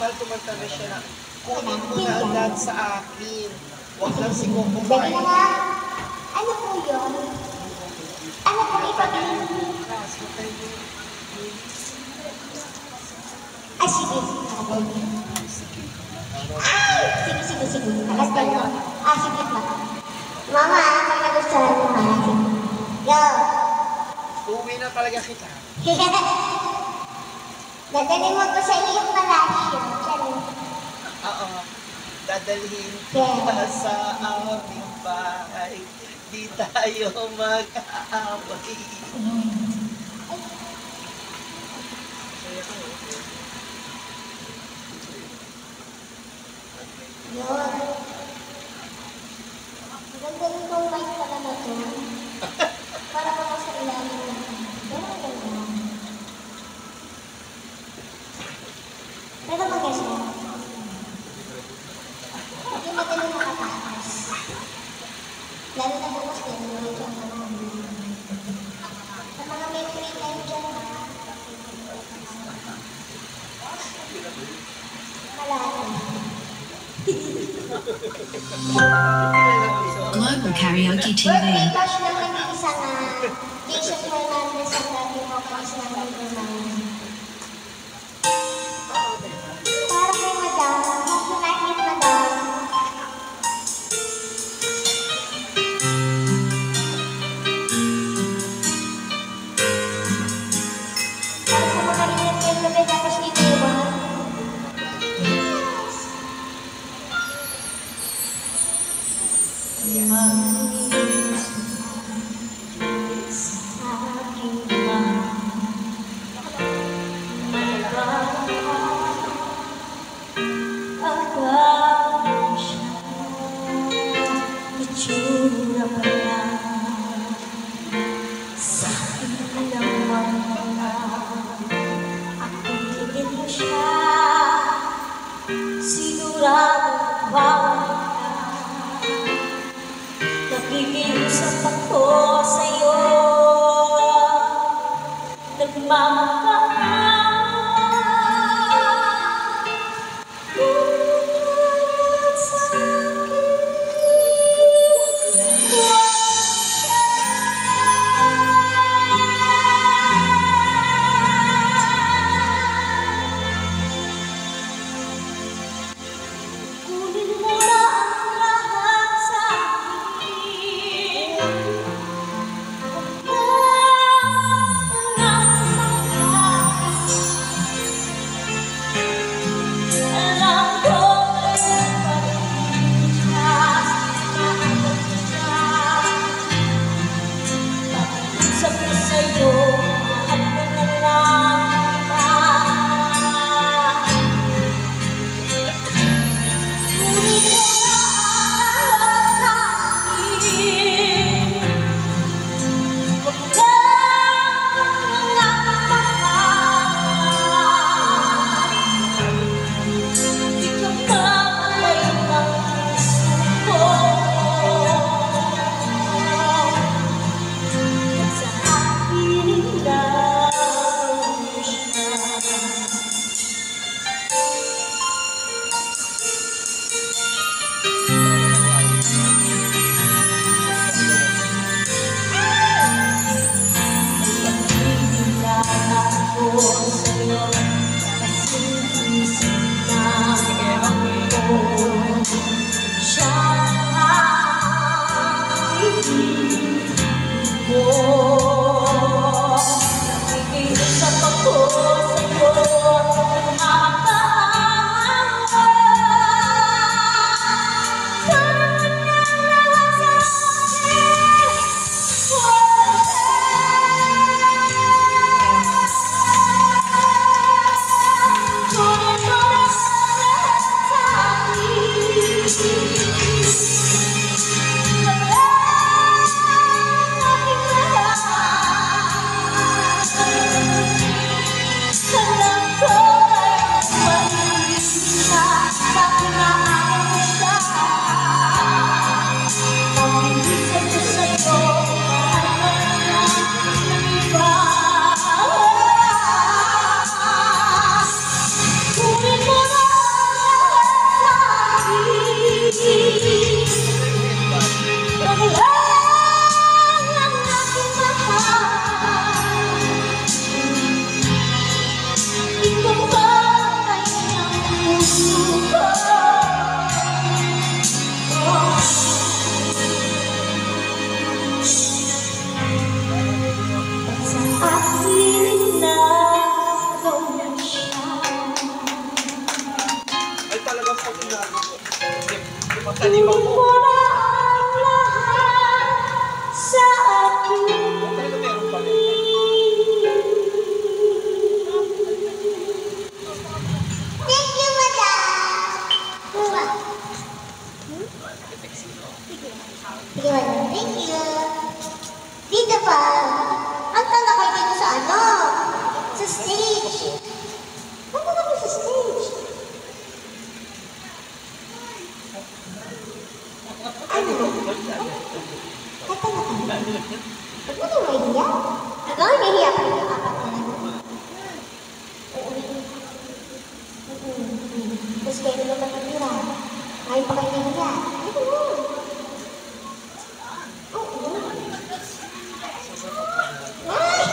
Mahal, kumanta na siya na, kunin mo na agad sa akin. Huwag lang si Coco Dali Pie. na nga. Ano po yun? Ano po ipabili? Ay, sige. Sige. Nakastan mo. Sige pa. Mama, pag nagustuhan mo ha. Go. Uwi na talaga kita. Dadalhin mo ko sa iyong malalim. Oo. Dadalhin kita sa aming bahay. Di tayo mag-aaway. Yun. Ganda rin kong mic pala na to. Para ko sa ilalim na. Ganda. Pero mag-asa. Hindi madali makatapos. Lalo na bukas din, may dyan na sa mga may free time dyan. Malaki. Global Karaoke TV. Birthday bash naman yung isang Jason Hernandez ang lagi mo ko isang video namin. Para kay Madam, happy night with Madam. Para sa mga rinit yung gabi tapos iniwan. Siguradong bawal nakikiusap ako sa'yo, nagmamahal. Ngunit sa'kin, huwag kunin mo na ang lahat sa akin. Huwag mo ang Matalimang mo. mo na ang lahat sa akin. Talaga meron pa rin. Thank you, madam. Sige, madam. Thank you. Dito ba? Ang tanda kayo dito sa ano? Sa stage. Ano kami sa stage? Ano? Kata na kami. Ba't mo nang mahiya? Ikaw, nahiya pa rin yung apat na ano? Tapos kayo naman matira. Ngayon pa kayo nahiya. Ano mo? Oo. Ay!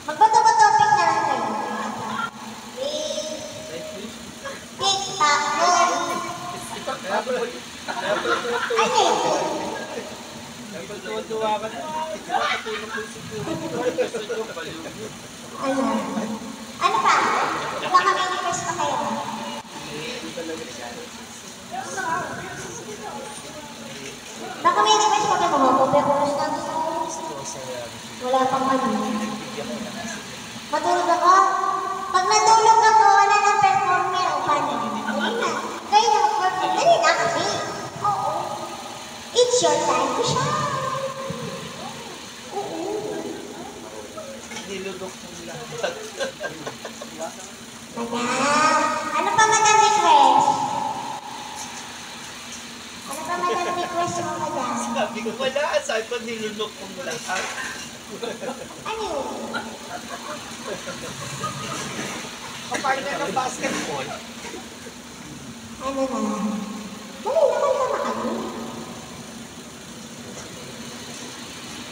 Magbato-topic na lang kayo. TikTok mo. Ano yun? Tuwa ka na. Ano? Ano pa? Baka may request pa kayo. Baka may request pa kayo. Mga kopi na gusto. Wala pang ano. Matulog ako. Pag natulog ako, wala nang performer o paano. Dali na. Kayo na mag-perform. Dali na kasi. Oo. It's your time to shine. Oo. Nilulok mo lahat. Madam. Ano pa madam request? Ano pa madam request mo, madam? Sabi ko, wala. Sabi ko, nilulok mo lahat. Ano yun? Kapartner ng basketball. Ano na? Dali naman na makano.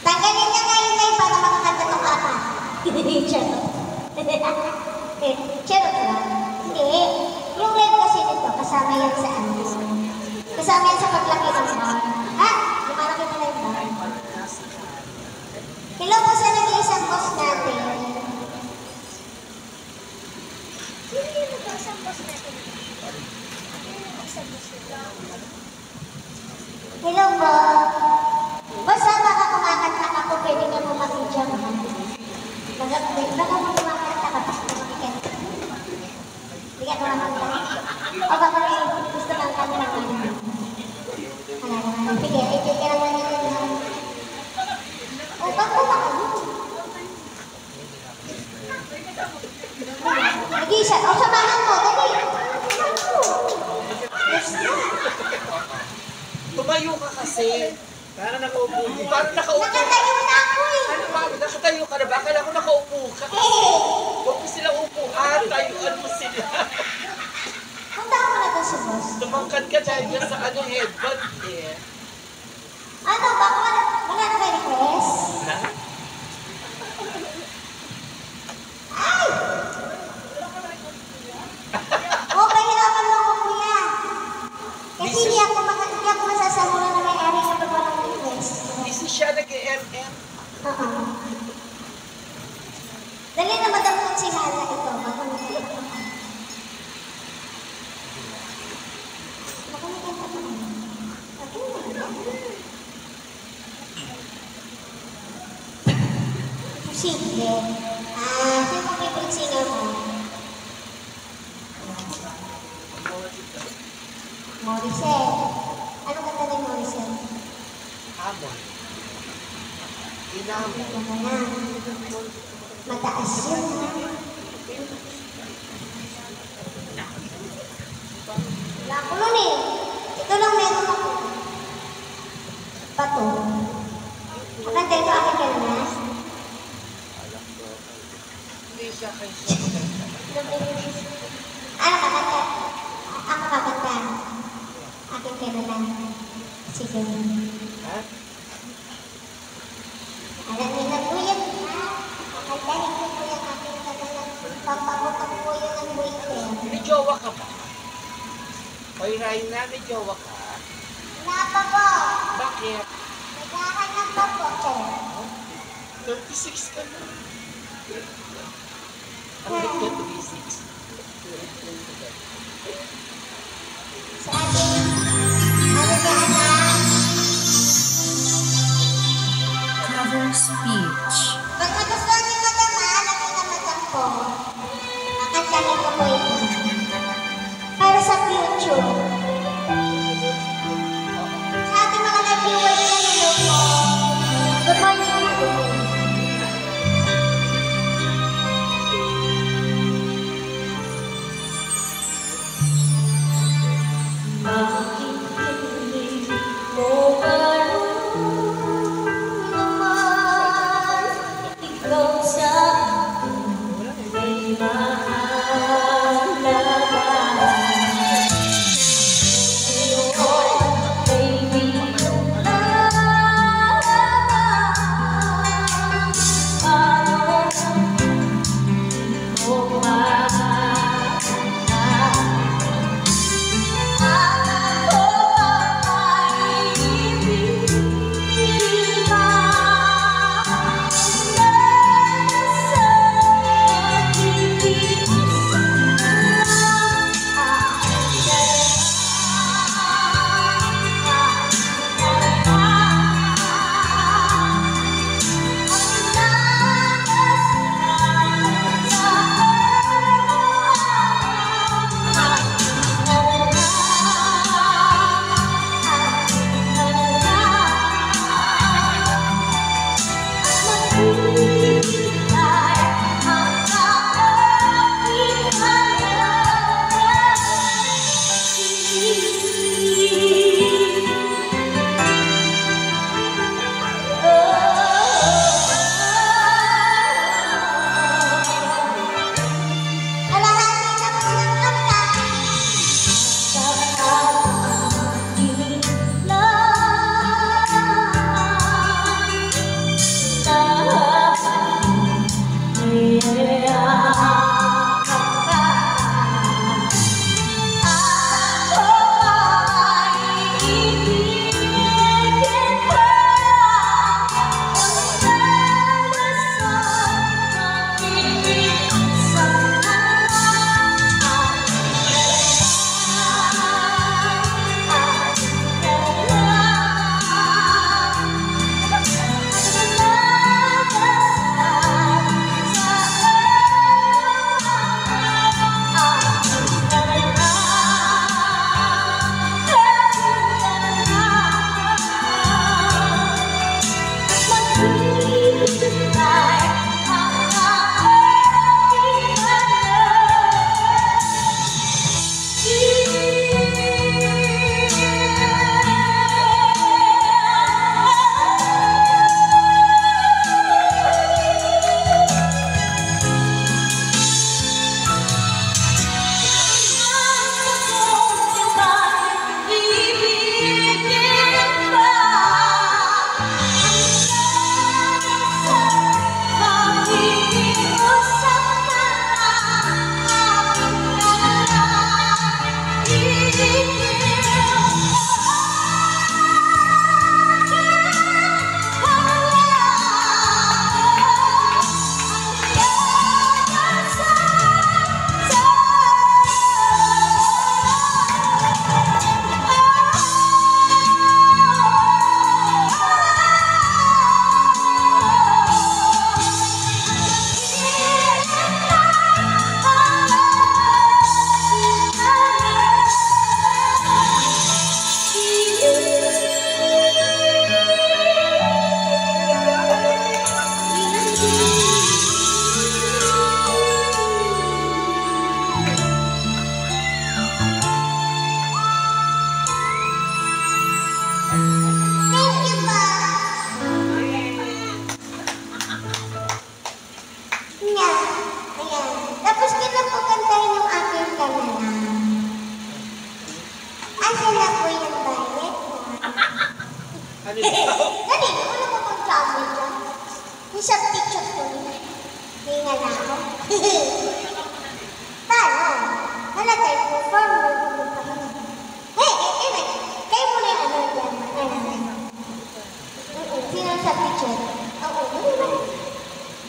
Tanggalin niya ngayon na para makakanta ng kata. Charot. Charot lang. Hindi. Yung red kasi nito, kasama yan sa ano. Kasama yan sa paglaki ng bar. Ha? Lumalaki na lang bar. Hello po sa nag-iisang boss natin. Sino yung nag-iisang boss natin? Hello po. Basta baka kumakanta ka po, pwede nga mo makidya mo. Baka mo kumakanta ka, basta makikita. Hindi ka kumakanta. O baka may gusto kang kanta ng ano. Wala naman. Sige, i-check ka naman nito na. O, baka kumakanta. Mag-isa. O, samahan mo. Dali. Yes na. Tumayo ka kasi. Parang nakaupo. Parang nakaupo. Nakatayo na ako eh. Ano ba? Nakatayo ka na ba? Akala ko nakaupo ka. Eh. Huwag mo sila upuan. Tayuan mo sila. Punta ko na to si boss. Tumangkad ka dahil sa ano headband eh. Ano, baka wala na kayo request? Ha? Ay! Okay, hirapan mo ako, kuya. Kasi hindi ako masasamura na may-ari kapag walang request. Hindi siya nag-MM. Oo. Dali na madamot si Lala ito. Baka magkita ko. Baka magkita ko. Sige. Sino ang favorite singer mo? Morissette. Anong kanta ni Morissette? Hamon. Inamon. Ano na? Mataas yun. Wala ko nun eh. Ito lang meron ako. Pato. Akanta ito akin ka na. Hindi siya kayo siya. Ano kakanta? Ako kakanta. Akin ka na lang. Sige. Ha? Alam niyo na po yan, ha? Kakantahin ko po yung aking ka na lang. Pampabutang po yun ang boyfriend. May jowa ka ba? Hoy, Raina, may jowa ka? Wala pa po. Bakit? Naghahanap pa po. Charot. 36 ka na. Ang ito to be 6. Sa ating, ano niya anak? Cover speech. Pag nagustuhan niyo madama, laki na madam ko. Kakantahin ko po ito. Para sa future. Sa ating mga live viewers na nanonood po. Good morning. Bakit hindi mo naman ikaw sa may mahalaman? Baby, paano mo Ano yun? Dali, wala ko pang travel dyan. Yung substitute ko niya. Hindi nga na ako. Paano? Wala tayo po. Hey, kayo muna yung ano dyan. Sino ang substitute? Oo,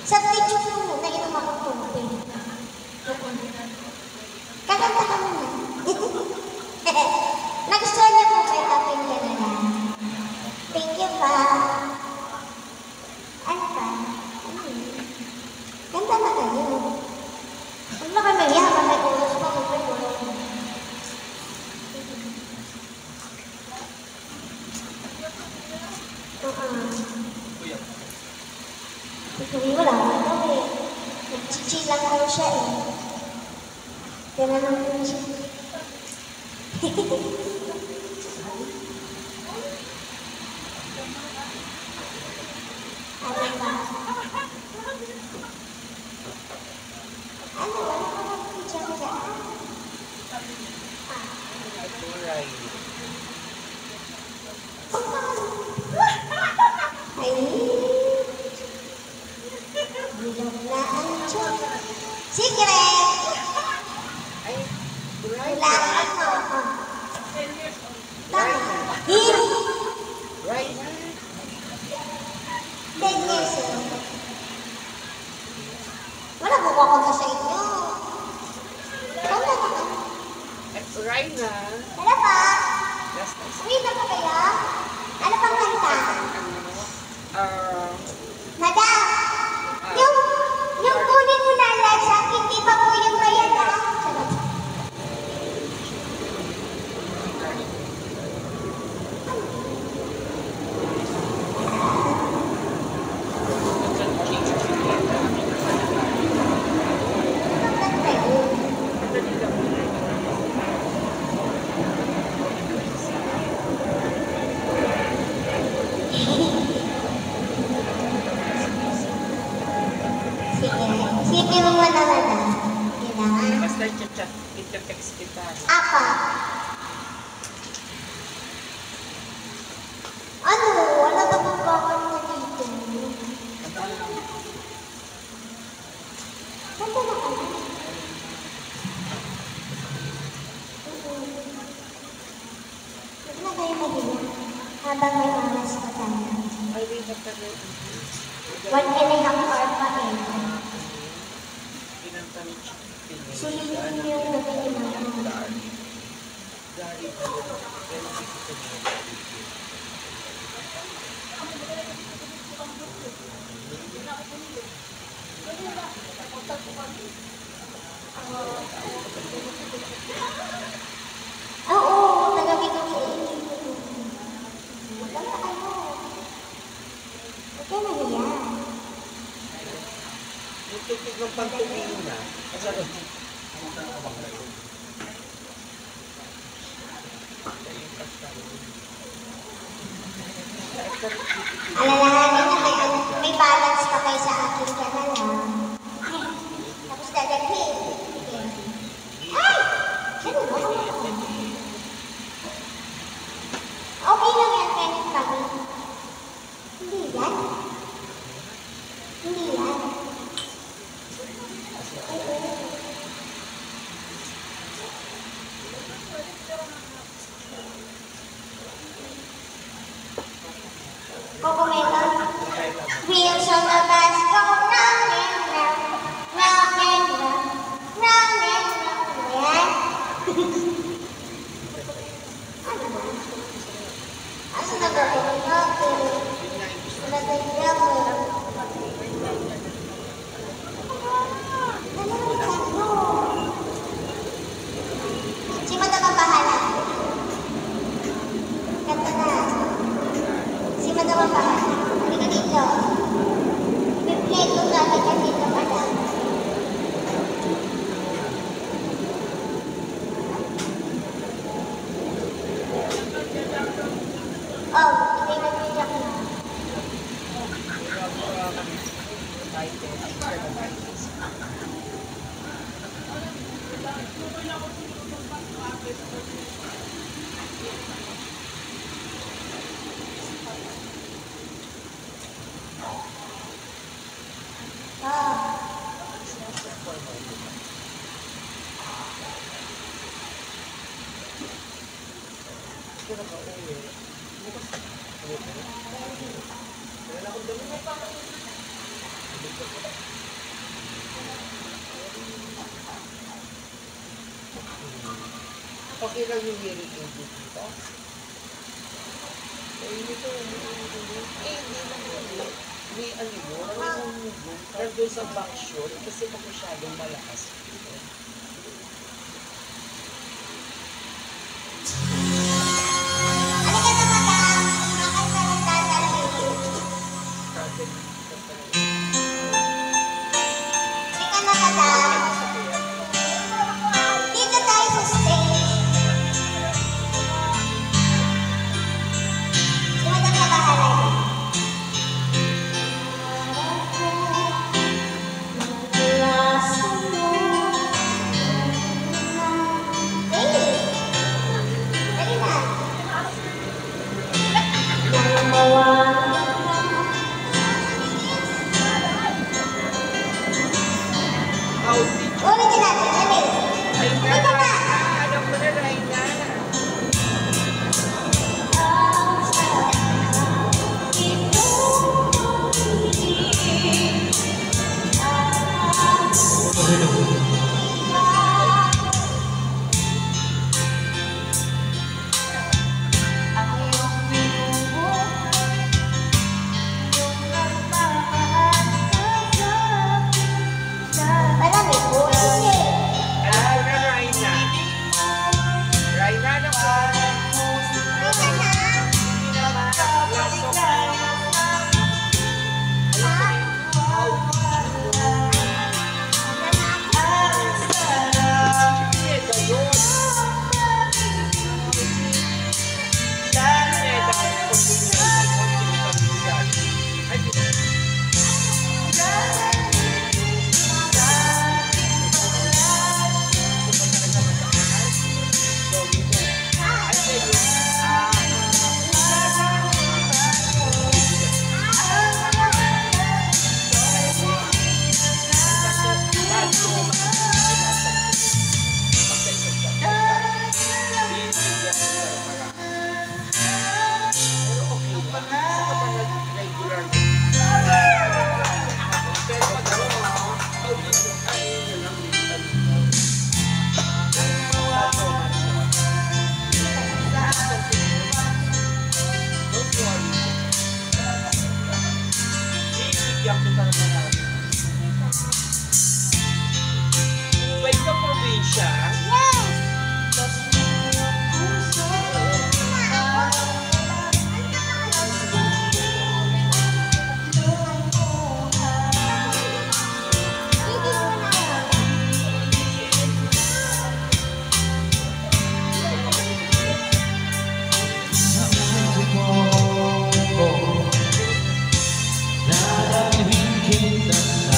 substitute mo muna. Kakanta ka muna. Nagustuhan niyo po ba yung aking gano'n? Thank you pa. Ano pa? Ano yun? Ganda na kayo. Huwag na kayo maiya habang may ulos pa. Huwag may ulos. Ikuwi wala ka ito eh. Nag-chill lang ako siya eh. Ganun lang po siya. Ano ba? Ano? Wala ka ba picture ko dyan? Alright. Ay! Bilog na ang tiyan. Secret! Ay, Wala ako. Tama. right. 10 years eh. Wala mo kukunta sa inyo. Wala na ka. Raina. Wala pa. Last time. Uwi na ba kayo? Ano pang kanta? Madam! Yung kunin mo na lang sa akin, di pa po yung bayan na. Sige mo na madam. Kailangan. Basta intertext kita. Apa? Ano? Wala ka bang bakal mo dito? Saan ka na ka? Huwag na kayo mag-iwan habang may oras pa tayo. Ay, wait, nagtagal. 1.5 hour pa eh. Pinanta ni Chick. Sulitin niyo yung gabi ni Mama. Dari pa yun. Pero nakikita niyo. Oo, nagabi ko sa inyo. Maganda kayo. Okay na yan. Yung tubig ng pagtumingin na. Masarap. Alalahanin na may balance pa kayo sa akin ka na lang. Tapos dadalhin. Ay! Ganun ba? Okay lang yan, Kenneth Pagi. Hindi yan. Hindi yan. Kokomelo. Wheels on the bus go round and round, round and round, round and round. Yan. Ano ba? Asa na ba ito? Nagagaya mo. Si Madam ang bahala. Kanta na. Si Madam ang bahala. Hindi ka dito. May ko namin ka dito, Madam. Oh, hindi na bigyan ko. Okay lang yung hearing aid dito. Hindi ko hindi naman. May ano yun, nandun sa backshoot kasi kung masyadong malakas. Ano ka na madam? Nakanta ng dadalhin. Ano ka na madam? Dito tayo sa stage. Si madam na bahala yun. Hey! Dali na. Ulitin natin, dali. Ito na. Alam ko na right na. Malamig po. Sige. Alam ko na right na. Right na na po. Ito na. Pwede sa probinsya. Dadalhin kita sa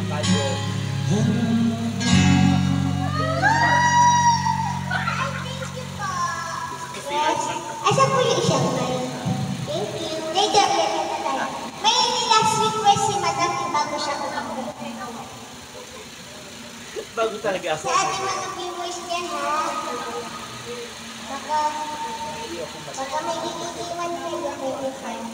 Kayo. bago siya kumain. Bago talaga ako. Si ate mag-viewers yan ha. Baka may iiwan kayo. May fine.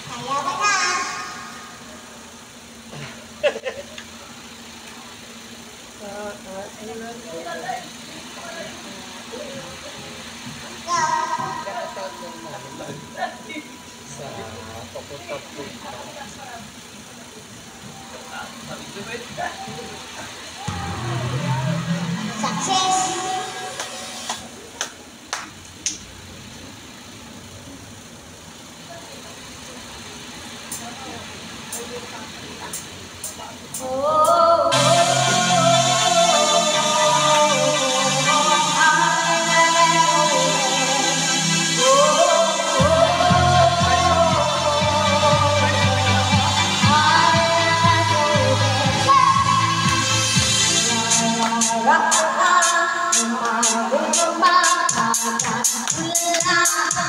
Kaya ba na? Sa papunta-punta. Success!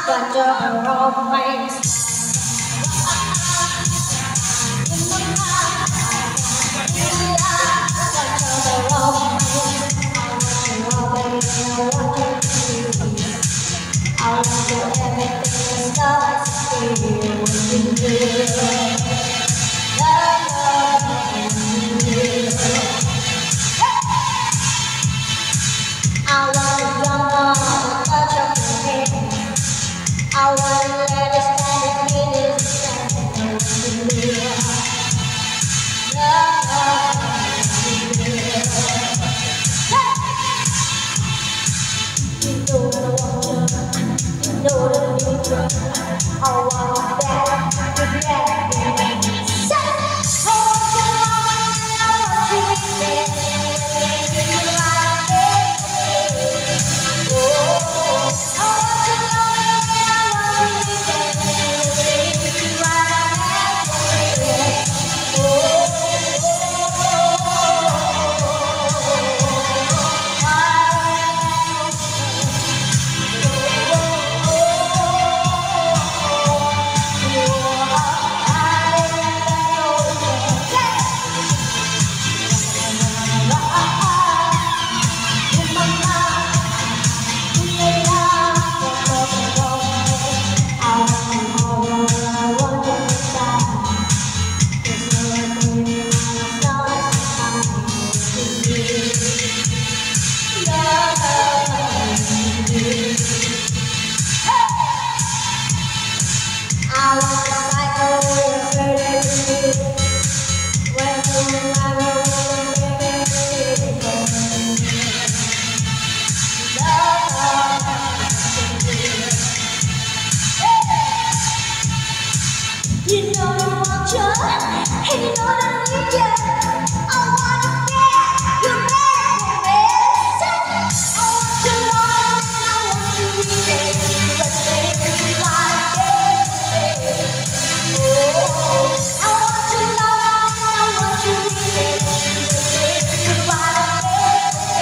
But you're always I want to everything starts here with you. I want your touch of your hand. I want to let it stand in me. You know that I want you. You know that I need you. I want that. With that. I want your love and I want you with it. You like it. Oh, I want your love and I want you with it. You like it. You know I want you, and you know that I need you. I wanna get you back, baby. I want your love and I want you with it. But baby, like it. Oh, I want your love and I want you with it. But baby, like it.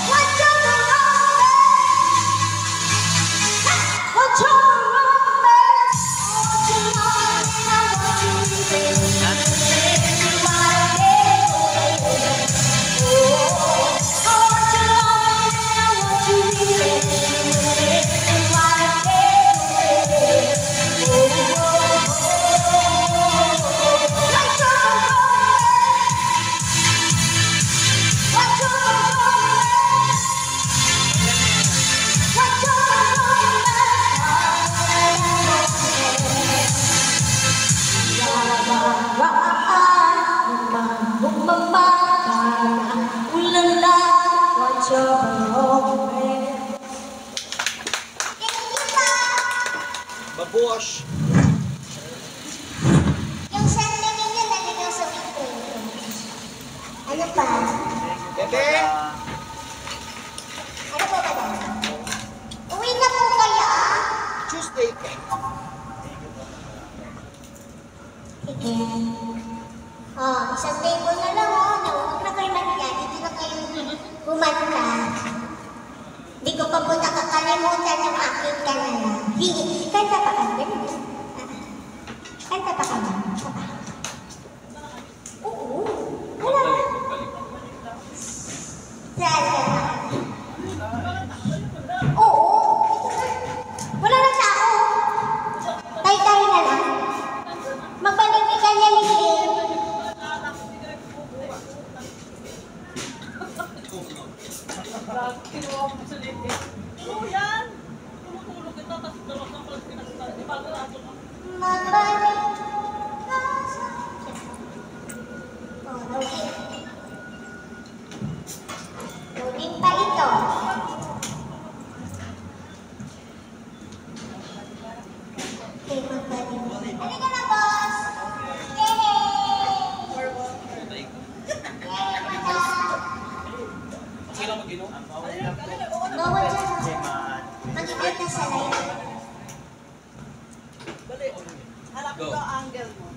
What's up? Bosch. Yung Sunday ninyo naligaw sa weekend. Ano pa? Bebe! Ano po ba daw? Uwi na po kaya? Tuesday ka. Sige. Oh, isang table na lang oh. Huwag na kayo maniya. Dito na kayo kumanta. Di ko pa po nakakalimutan yung aking kanala. Kanta pa ka. Kanta pa ka ba? Oo. Wala na. Saan ka na? Oo. Wala na tao. Tay-tay na lang. Magbalik ka niya ni Kim. Magbalik ka sa... Oh, Rolling. Rolling pa ito. Okay, magbalik. Halika na, boss! Yay! Bawal dyan, ah. Magigit na sa live. Hanapin ko ang angle mo.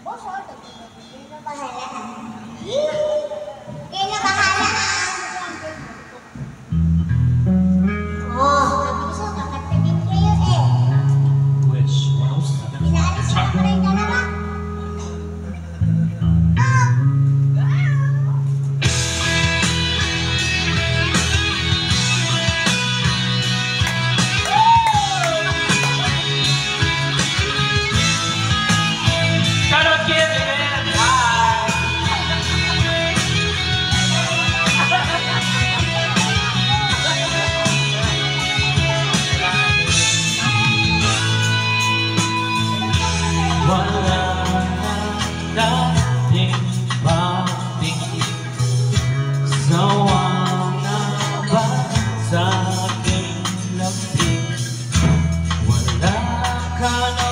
Boss, hold on. Kayo na bahala, ha? Kayo na bahala, ha? Oh, kabiso, kakatagin kayo, eh. Wish 107. Pinaalis na ko rin dalawa. Ah! Gotta give it in high. Wala na dating bating. Sawa na ba sa aking lapit? Wala ka na